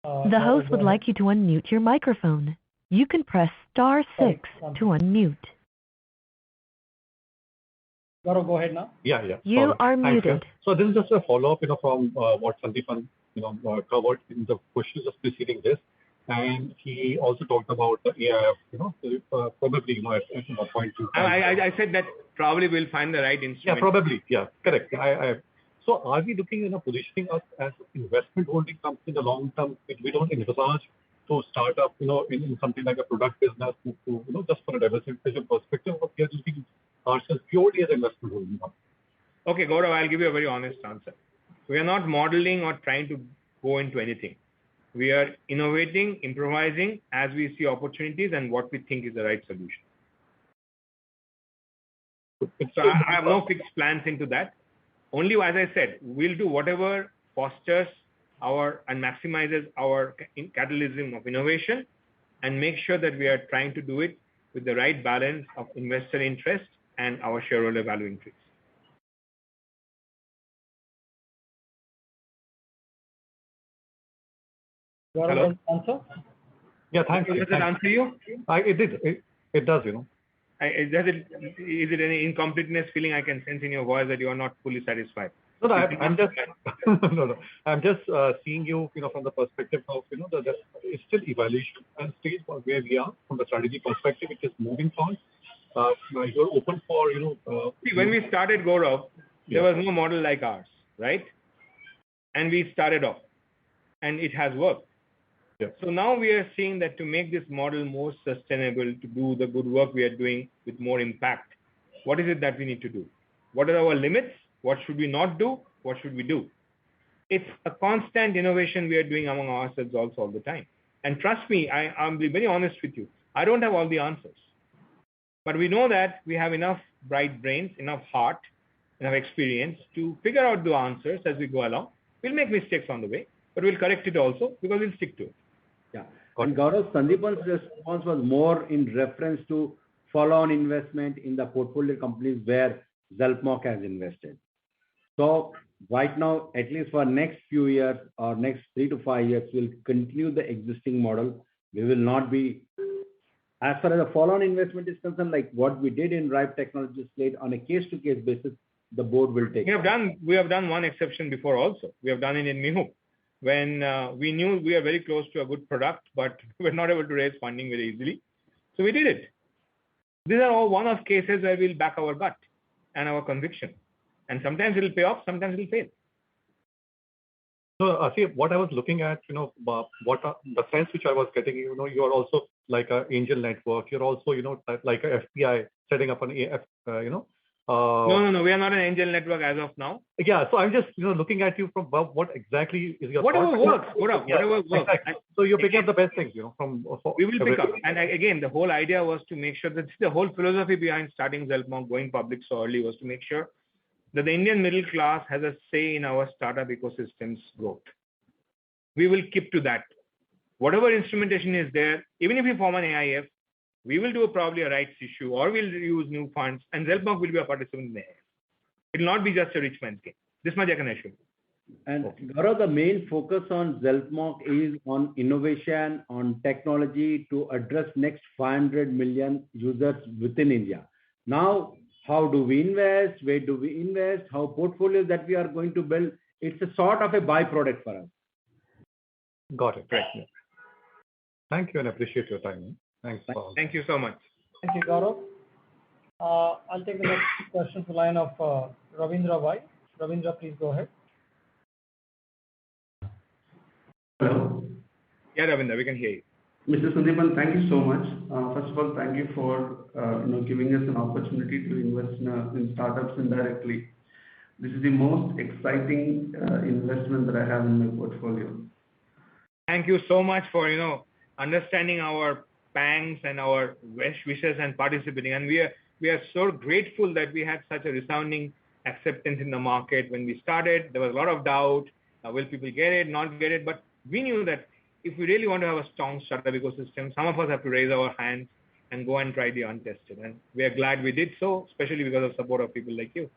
M: The host would like you to unmute your microphone. You can press *6 to unmute.
A: Gaurav, go ahead now.
G: Yeah.
M: You are muted.
G: So this is just a follow-up, from what Sandeep covered in the questions just preceding this. And he also talked about the AIF, probably, at some point.
D: I said that probably we'll find the right instrument.
G: Yeah, probably. Yeah, correct. So are we looking, positioning us as investment holding company in the long term? We don't envisage to start up, in something like a product business, just for a diversification perspective, but we are looking ourselves purely as investment holding company.
D: Okay, Gaurav, I'll give you a very honest answer. We are not modeling or trying to go into anything. We are innovating, improvising as we see opportunities and what we think is the right solution. So I have no fixed plans into that. Only, as I said, we'll do whatever fosters and maximizes our catalyst of innovation and make sure that we are trying to do it with the right balance of investor interest and our shareholder value increase.
A: Hello? Answer?
G: Yeah, thanks.
D: Does that answer you?
G: It did. It does, Is it any incompleteness feeling I can sense in your voice that you are not fully satisfied? No, I'm just seeing you, from the perspective of, it's still evaluation stage where we are from the strategy perspective, which is moving forward. You're open for,
D: See, when we started Gaurav, there was no model like ours, right? And we started off, and it has worked. Yeah. So now we are seeing that to make this model more sustainable, to do the good work we are doing with more impact, what is it that we need to do? What are our limits? What should we not do? What should we do? It's a constant innovation we are doing among ourselves also all the time. And trust me, I'm being very honest with you. I don't have all the answers. But we know that we have enough bright brains, enough heart, enough experience to figure out the answers as we go along. We'll make mistakes on the way, but we'll correct it also because we'll stick to it.
B: Yeah. And Gaurav, Sandeepan's response was more in reference to follow-on investment in the portfolio companies where Zelpmoc has invested. So right now, at least for next few years or next 3 to 5 years, we'll continue the existing model. We will not be, as far as the follow-on investment is concerned, like what we did in Ripe Technologies Slate on a case-to-case basis, the board will take.
D: We have done one exception before also. We have done it in Mihoop when we knew we are very close to a good product, but we were not able to raise funding very easily. So we did it. These are all one-off cases where we'll back our gut and our conviction. And sometimes it'll pay off, sometimes it'll fail.
G: So, see, what I was looking at, the sense which I was getting, you are also like an angel network. You're also, like a FPI setting up an AF,
D: No, we are not an angel network as of now.
G: Yeah, so I'm just, looking at you from what exactly is your
D: whatever works, whatever works.
G: Exactly. So you're picking up the best things, from.
D: We will pick up. And again, the whole idea was to make sure that the whole philosophy behind starting Zelpmoc, going public so early, was to make sure that the Indian middle class has a say in our startup ecosystem's growth. We will keep to that. Whatever instrumentation is there, even if we form an AIF, we will do probably a rights issue or we'll use new funds and Zelpmoc will be a participant in the AIF. It will not be just a rich man's game. This much I can assure you.
B: And Gaurav, the main focus on Zelpmoc is on innovation, on technology to address next 500 million users within India. Now, how do we invest? Where do we invest? How portfolios that we are going to build? It's a sort of a byproduct for us.
G: Got it. Right. Yeah. Thank you and appreciate your time. Thanks.
D: Thank you so much.
A: Thank you, Gaurav. I'll take the next question to line of Ravindra Vai. Ravindra, please go ahead.
N: Hello.
D: Yeah, Ravindra, we can hear you.
N: Mr. Sandeepan, thank you so much. First of all, thank you for giving us an opportunity to invest in startups indirectly. This is the most exciting investment that I have in my portfolio.
D: Thank you so much for understanding our pangs and our wishes and participating. And we are so grateful that we had such a resounding acceptance in the market. When we started, there was a lot of doubt. Will people get it, not get it? But we knew that if we really want to have a strong startup ecosystem, some of us have to raise our hands and go and try the untested. And we are glad we did so, especially because of support of people like you.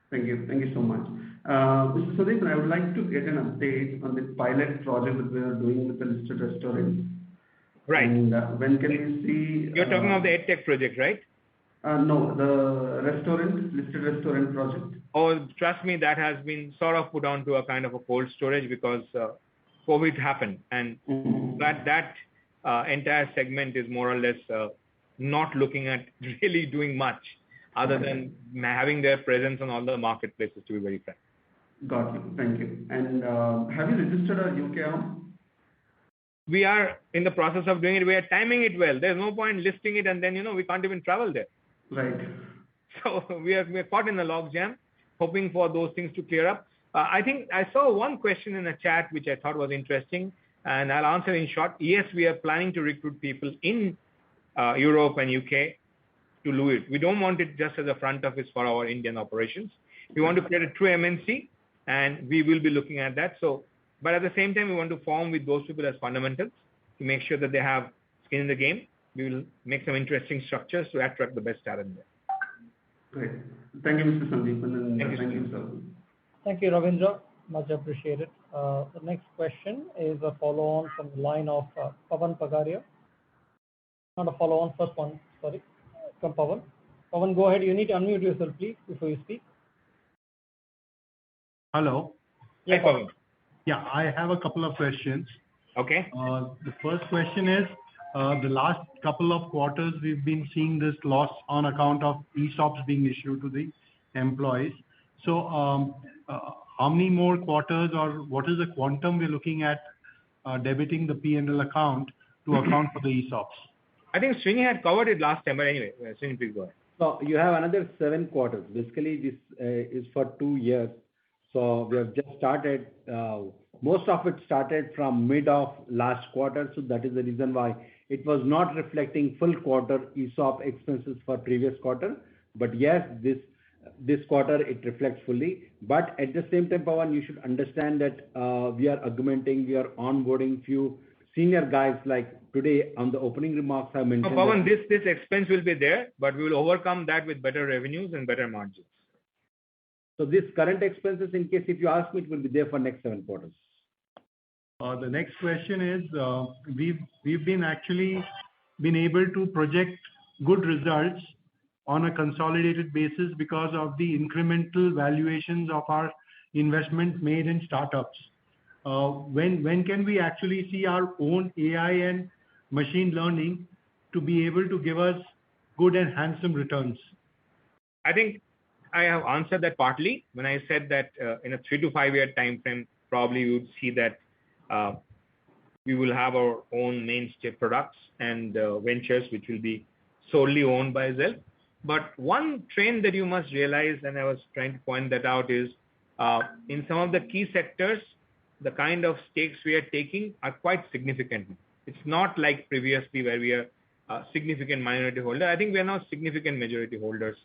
N: Thank you. Thank you so much. Mr. Sandeepan, I would like to get an update on the pilot project that we are doing with the listed restaurant.
D: Right.
N: And when can we see...
D: You're talking of the EdTech project, right?
N: No, the listed restaurant project.
D: Oh, trust me, that has been sort of put onto a kind of a cold storage because COVID happened. And that entire segment is more or less not looking at really doing much other than having their presence on all the marketplaces, to be very frank.
N: Got you. Thank you. And have you registered a UK arm?
D: We are in the process of doing it. We are timing it well. There's no point listing it and then, we can't even travel there.
N: Right.
D: So we are caught in a logjam, hoping for those things to clear up. I think I saw one question in the chat, which I thought was interesting, and I'll answer in short. Yes, we are planning to recruit people in Europe and UK to do it. We don't want it just as a front office for our Indian operations. We want to create a true MNC, and we will be looking at that. So, but at the same time, we want to form with those people as fundamentals to make sure that they have skin in the game. We will make some interesting structures to attract the best talent there.
N: Great. Thank you, Mr. Sandeepan. Thank you, sir.
A: Thank you, Ravindra. Much appreciated. The next question is a follow-on from the line of Pavan Pagaria. Not a follow-on, first one, sorry, from Pavan. Pavan, go ahead. You need to unmute yourself, please, before you speak.
O: Hello.
D: Yeah, Pavan.
O: Yeah, I have a couple of questions.
D: Okay.
O: The first question is, the last couple of quarters, we've been seeing this loss on account of ESOPs being issued to the employees. So how many more quarters or what is the quantum we're looking at debiting the P&L account to account for the ESOPs?
D: I think Srini had covered it last time, but anyway, Srini, please go ahead.
B: So you have another 7 quarters. Basically, this is for 2 years. So we have just started. Most of it started from mid of last quarter. So that is the reason why it was not reflecting full quarter ESOP expenses for previous quarter. But yes, this quarter it reflects fully. But at the same time, Pawan, you should understand that we are augmenting, we are onboarding few senior guys, like today on the opening remarks I mentioned.
D: Pawan, this expense will be there, but we will overcome that with better revenues and better margins.
B: So this current expenses, in case if you ask me, it will be there for next 7 quarters.
O: The next question is, we've been able to project good results on a consolidated basis because of the incremental valuations of our investment made in startups. When can we actually see our own AI and machine learning to be able to give us good and handsome returns?
D: I think I have answered that partly when I said that in a 3 to 5 year time frame, probably we would see that we will have our own mainstay products and ventures which will be solely owned by Zelp. But one trend that you must realize, and I was trying to point that out, is in some of the key sectors, the kind of stakes we are taking are quite significant. It's not like previously where we are a significant minority holder. I think we are now significant majority holders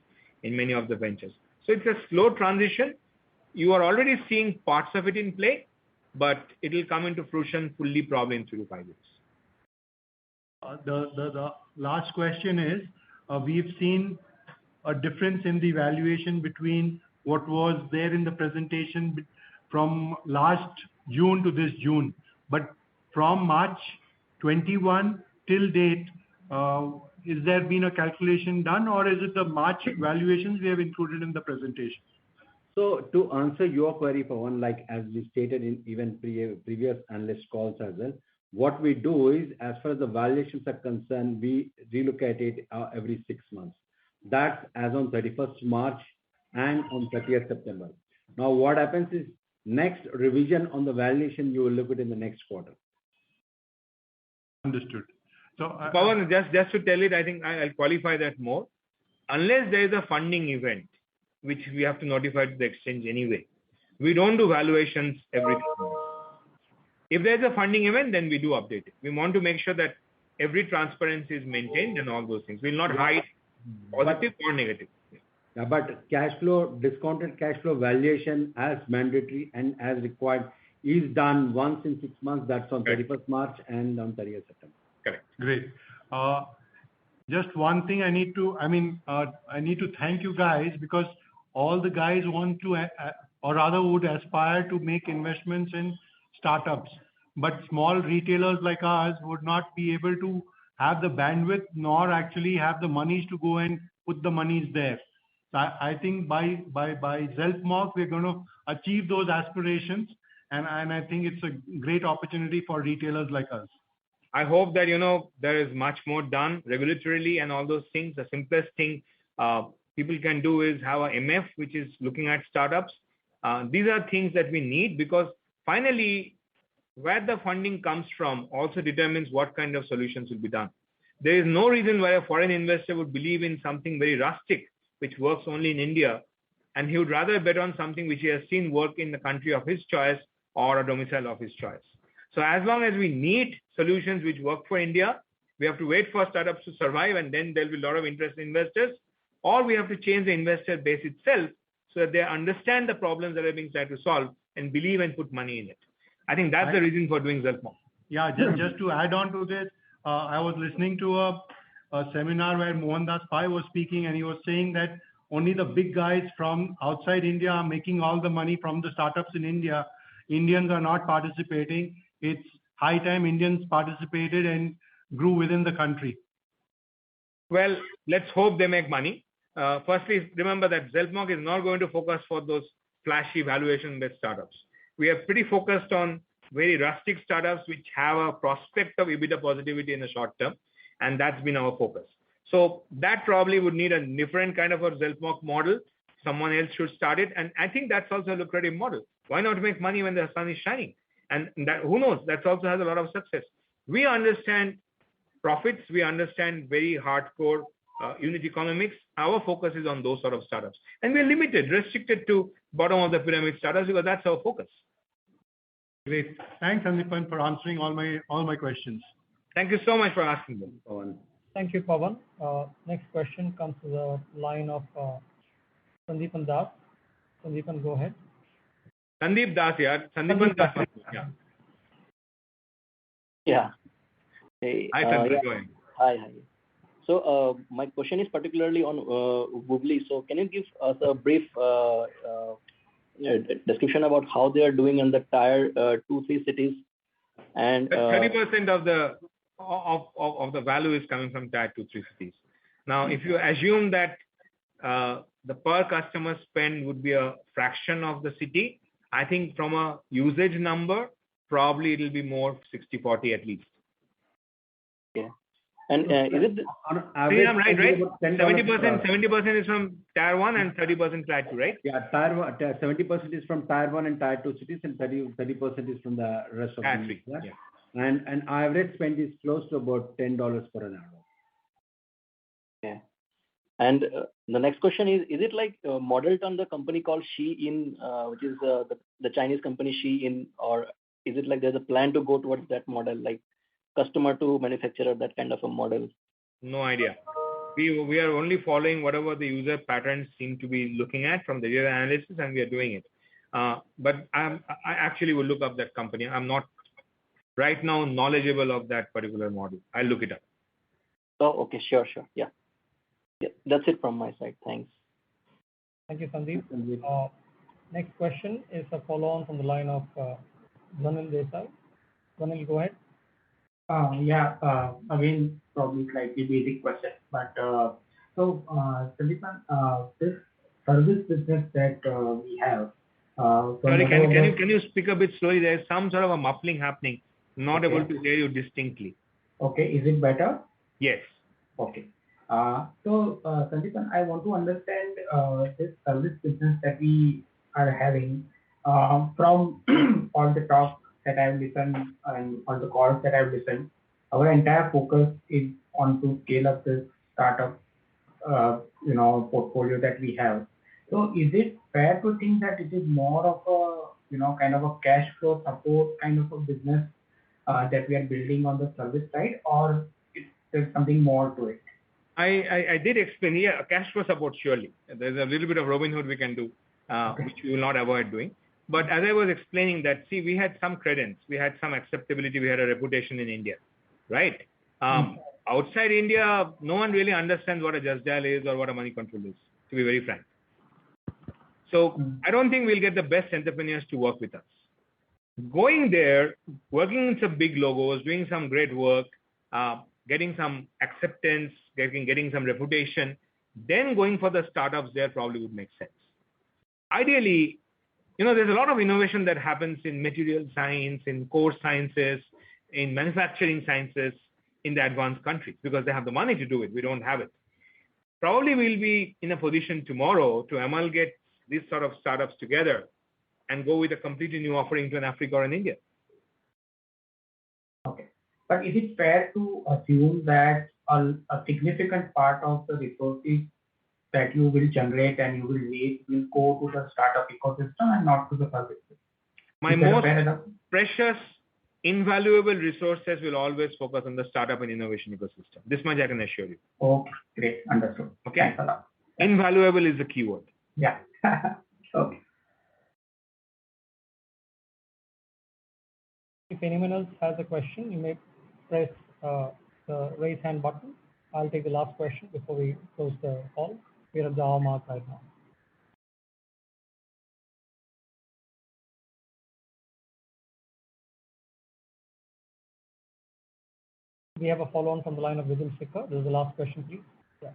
D: in many of the ventures. So it's a slow transition. You are already seeing parts of it in play, but it will come into fruition fully probably in 3 to 5 years.
O: The last question is, we've seen a difference in the valuation between what was there in the presentation from last June to this June. But from March 21 till date, is there been a calculation done, or is it the March valuations we have included in the presentation?
B: So to answer your query, Pawan, like as we stated in even previous analyst calls as well, what we do is, as far as the valuations are concerned, we relook at it every 6 months. That's as on 31st March and on 30th September. Now what happens is, next revision on the valuation, you will look at in the next quarter.
O: Understood. So
D: Pawan, just to tell it, I think I'll qualify that more. Unless there is a funding event, which we have to notify to the exchange anyway, we don't do valuations every 6 months. If there's a funding event, then we do update it. We want to make sure that every transparency is maintained and all those things. We'll not hide positive or negative.
B: Yeah, but cash flow, discounted cash flow valuation as mandatory and as required is done once in 6 months. That's on 31st March and on 30th September.
D: Correct.
O: Great. Just one thing I need to thank you guys, because all the guys want to, or rather would aspire to make investments in startups. But small retailers like us would not be able to have the bandwidth nor actually have the monies to go and put the monies there. So I think by Zelpmoc, we're going to achieve those aspirations. And I think it's a great opportunity for retailers like us.
D: I hope that, there is much more done regulatorily and all those things. The simplest thing people can do is have a MF, which is looking at startups. These are things that we need, because finally, where the funding comes from also determines what kind of solutions will be done. There is no reason why a foreign investor would believe in something very rustic, which works only in India, and he would rather bet on something which he has seen work in the country of his choice or a domicile of his choice. So as long as we need solutions which work for India, we have to wait for startups to survive, and then there'll be a lot of interested investors, or we have to change the investor base itself so that they understand the problems that are being tried to solve and believe and put money in it. I think that's the reason for doing Zelpmoc.
O: Yeah, just to add on to this, I was listening to a seminar where Mohandas Pai was speaking, and he was saying that only the big guys from outside India are making all the money from the startups in India. Indians are not participating. It's high time Indians participated and grew within the country.
D: Well, let's hope they make money. Firstly, remember that Zelpmoc is not going to focus for those flashy valuation-based startups. We are pretty focused on very rustic startups which have a prospect of EBITDA positivity in the short term, and that's been our focus. So that probably would need a different kind of a Zelpmoc model. Someone else should start it, and I think that's also a lucrative model. Why not make money when the sun is shining? And that, who knows, that also has a lot of success. We understand profits. We understand very hardcore unit economics. Our focus is on those sort of startups. And we're restricted to bottom of the pyramid startups, because that's our focus.
O: Great. Thanks, Sandeepan, for answering all my questions.
D: Thank you so much for asking them, Pawan.
A: Thank you, Pawan. Next question comes to the line of Sandeepan Das. Sandeepan, go ahead.
D: Sandeep Das, yeah. Sandeepan Das. Yeah.
H: Yeah. Hey,
D: Hi, Chandra.
H: yeah.
D: Go ahead.
H: Hi. So my question is particularly on Woobly. So can you give us a brief description about how they are doing in the tier 2-3 cities? And
D: 30% of the value is coming from tier 2-3 cities. Now, if you assume that the per customer spend would be a fraction of the city, I think from a usage number, probably it will be more 60-40 at least.
H: Okay. And is it
B: on average?
D: I'm right?
B: 70%
D: is from tier 1 and 30% tier 2, right?
B: Yeah, 70% is from tier 1 and tier 2 cities, and 30% is from the rest of the cities.
D: Yeah.
B: And average spend is close to about $10 per an hour.
H: Okay. And the next question is it like modeled on the company called Shein, which is the Chinese company Shein, or is it like there's a plan to go towards that model, like customer to manufacturer, that kind of a model?
D: No idea. We are only following whatever the user patterns seem to be looking at from the data analysis, and we are doing it. But I actually will look up that company. I'm not right now knowledgeable of that particular model. I'll look it up.
H: Oh, okay. Sure. Yeah. That's it from my side. Thanks.
A: Thank you, Sandeep. Next question is a follow-on from the line of Dhanil Desai. Dhanil, go ahead.
L: Again, probably slightly basic question, but so Sandeepan, this service business that we have.
D: Sorry, can you speak a bit slowly? There is some sort of a muffling happening. Not able to hear you distinctly.
L: Okay, is it better?
D: Yes.
L: Okay. So Sandeepan, I want to understand this service business that we are having from all the talk that I've listened and on the calls that I've listened. Our entire focus is on to scale up this startup, portfolio that we have. So is it fair to think that it is more of a, kind of a cash flow support kind of a business that we are building on the service side, or there's something more to it?
D: I did explain here, cash flow support, surely. There's a little bit of Robin Hood we can do, which we will not avoid doing. But as I was explaining that, see, we had some credence, we had some acceptability, we had a reputation in India, right? Outside India, no one really understands what a Just Dial is or what a Money Control is, to be very frank. So I don't think we'll get the best entrepreneurs to work with us. Going there, working in some big logos, doing some great work, getting some acceptance, getting some reputation, then going for the startups there probably would make sense. Ideally, there's a lot of innovation that happens in material science, in core sciences, in manufacturing sciences in the advanced countries because they have the money to do it. We don't have it. Probably we'll be in a position tomorrow to amalgamate these sort of startups together and go with a completely new offering to an Africa or an India.
L: Okay. But is it fair to assume that a significant part of the resources that you will generate and you will raise will go to the startup ecosystem and not to the services?
D: My most precious, invaluable resources will always focus on the startup and innovation ecosystem. This much I can assure you.
L: Okay, great. Understood.
D: Okay.
L: Thanks a lot.
D: Invaluable is the keyword.
L: Yeah. Okay.
A: If anyone else has a question, you may press the raise hand button. I'll take the last question before we close the call. We're at the hour mark right now. We have a follow-on from the line of Vijay Sikka. This is the last question, please. Yeah.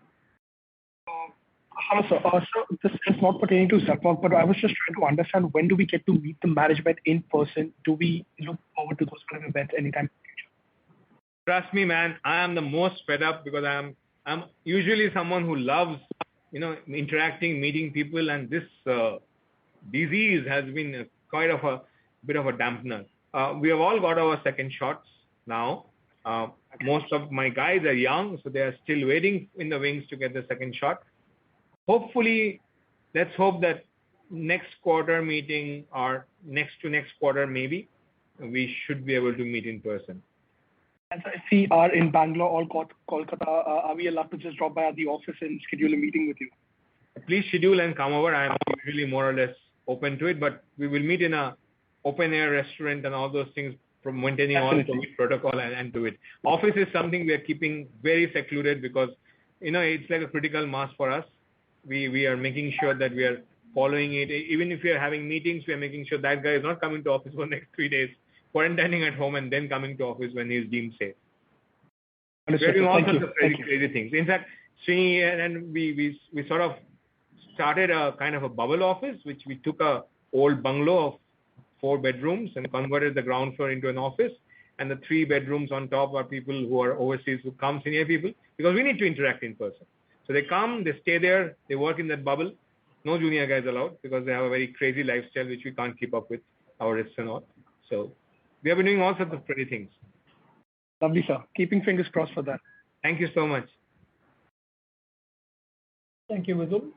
K: Hello, sir. So this is not pertaining to Zeltmorg, but I was just trying to understand when do we get to meet the management in person? Do we look forward to those kind of events anytime in the future?
D: Trust me, man, I am the most fed up because I'm usually someone who loves, interacting, meeting people, and this disease has been quite of a bit of a dampener. We have all got our second shots now. Most of my guys are young, so they are still waiting in the wings to get the second shot. Hopefully, let's hope that next quarter meeting or next to next quarter, maybe, we should be able to meet in person.
K: And so if we are in Bangalore or Kolkata, are we allowed to just drop by at the office and schedule a meeting with you?
D: Please schedule and come over. I am usually more or less open to it, but we will meet in a open air restaurant and all those things from maintaining all COVID protocol and do it. Office is something we are keeping very secluded because, it's like a critical mass for us. We are making sure that we are following it. Even if we are having meetings, we are making sure that guy is not coming to office for the next 3 days, quarantining at home and then coming to office when he is deemed safe. We're doing all sorts of very crazy things. In fact, Srini and we sort of started a kind of a bubble office, which we took a old bungalow of 4 bedrooms and converted the ground floor into an office. And the 3 bedrooms on top are people who are overseas, who come, senior people, because we need to interact in person. So they come, they stay there, they work in that bubble. No junior guys allowed because they have a very crazy lifestyle which we can't keep up with, our risks and all. So we have been doing all sorts of pretty things.
K: Lovely, sir. Keeping fingers crossed for that.
D: Thank you so much.
A: Thank you, Vidul.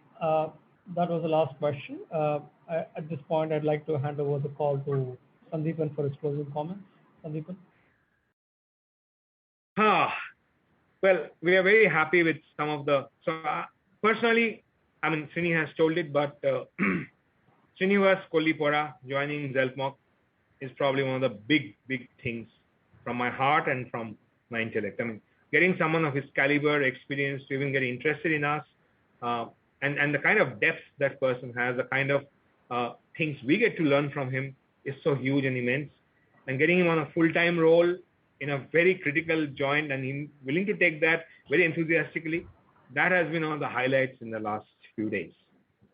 A: That was the last question. At this point, I'd like to hand over the call to Sandeepan for his closing comments. Sandeepan?
D: Well, we are very happy with some of the... So personally, Srini has told it, but Srinivas Kollipora joining Zelpmoc is probably one of the big things from my heart and from my intellect. Getting someone of his caliber, experience to even get interested in us, and the kind of depth that person has, the kind of things we get to learn from him is so huge and immense. And getting him on a full-time role in a very critical joint and him willing to take that very enthusiastically, that has been one of the highlights in the last few days.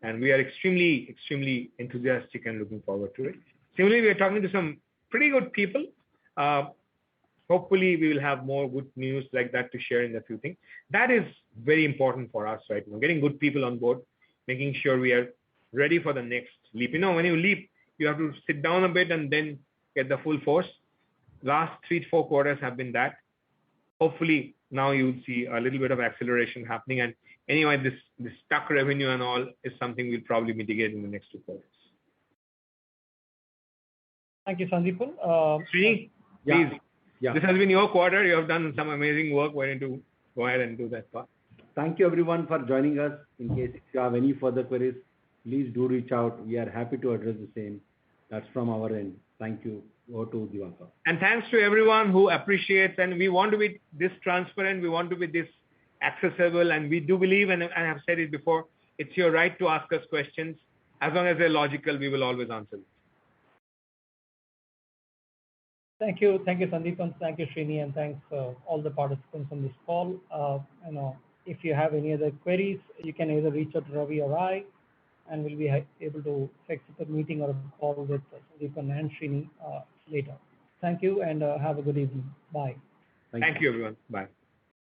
D: And we are extremely enthusiastic and looking forward to it. Similarly, we are talking to some pretty good people. Hopefully, we will have more good news like that to share in a few things. That is very important for us right now, getting good people on board, making sure we are ready for the next leap. When you leap, you have to sit down a bit and then get the full force. Last 3 to 4 quarters have been that. Hopefully, now you will see a little bit of acceleration happening. And anyway, this stuck revenue and all is something we'll probably mitigate in the next 2 quarters.
A: Thank you, Sandeepan.
D: Srini, please.
B: Yeah.
D: This has been your quarter. You have done some amazing work. We're going to go ahead and do that part.
B: Thank you everyone for joining us. In case you have any further queries, please do reach out. We are happy to address the same. That's from our end. Thank you. Over to Diwakar.
D: And thanks to everyone who appreciates, and we want to be this transparent, we want to be this accessible, and we do believe, and I have said it before, it's your right to ask us questions. As long as they're logical, we will always answer them.
A: Thank you, Sandeepan. Thank you, Srini, and thanks all the participants on this call. If you have any other queries, you can either reach out to Ravi or I, and we'll be able to fix a meeting or a call with Sandeepan and Srini later. Thank you, and have a good evening. Bye.
D: Thank you, everyone. Bye.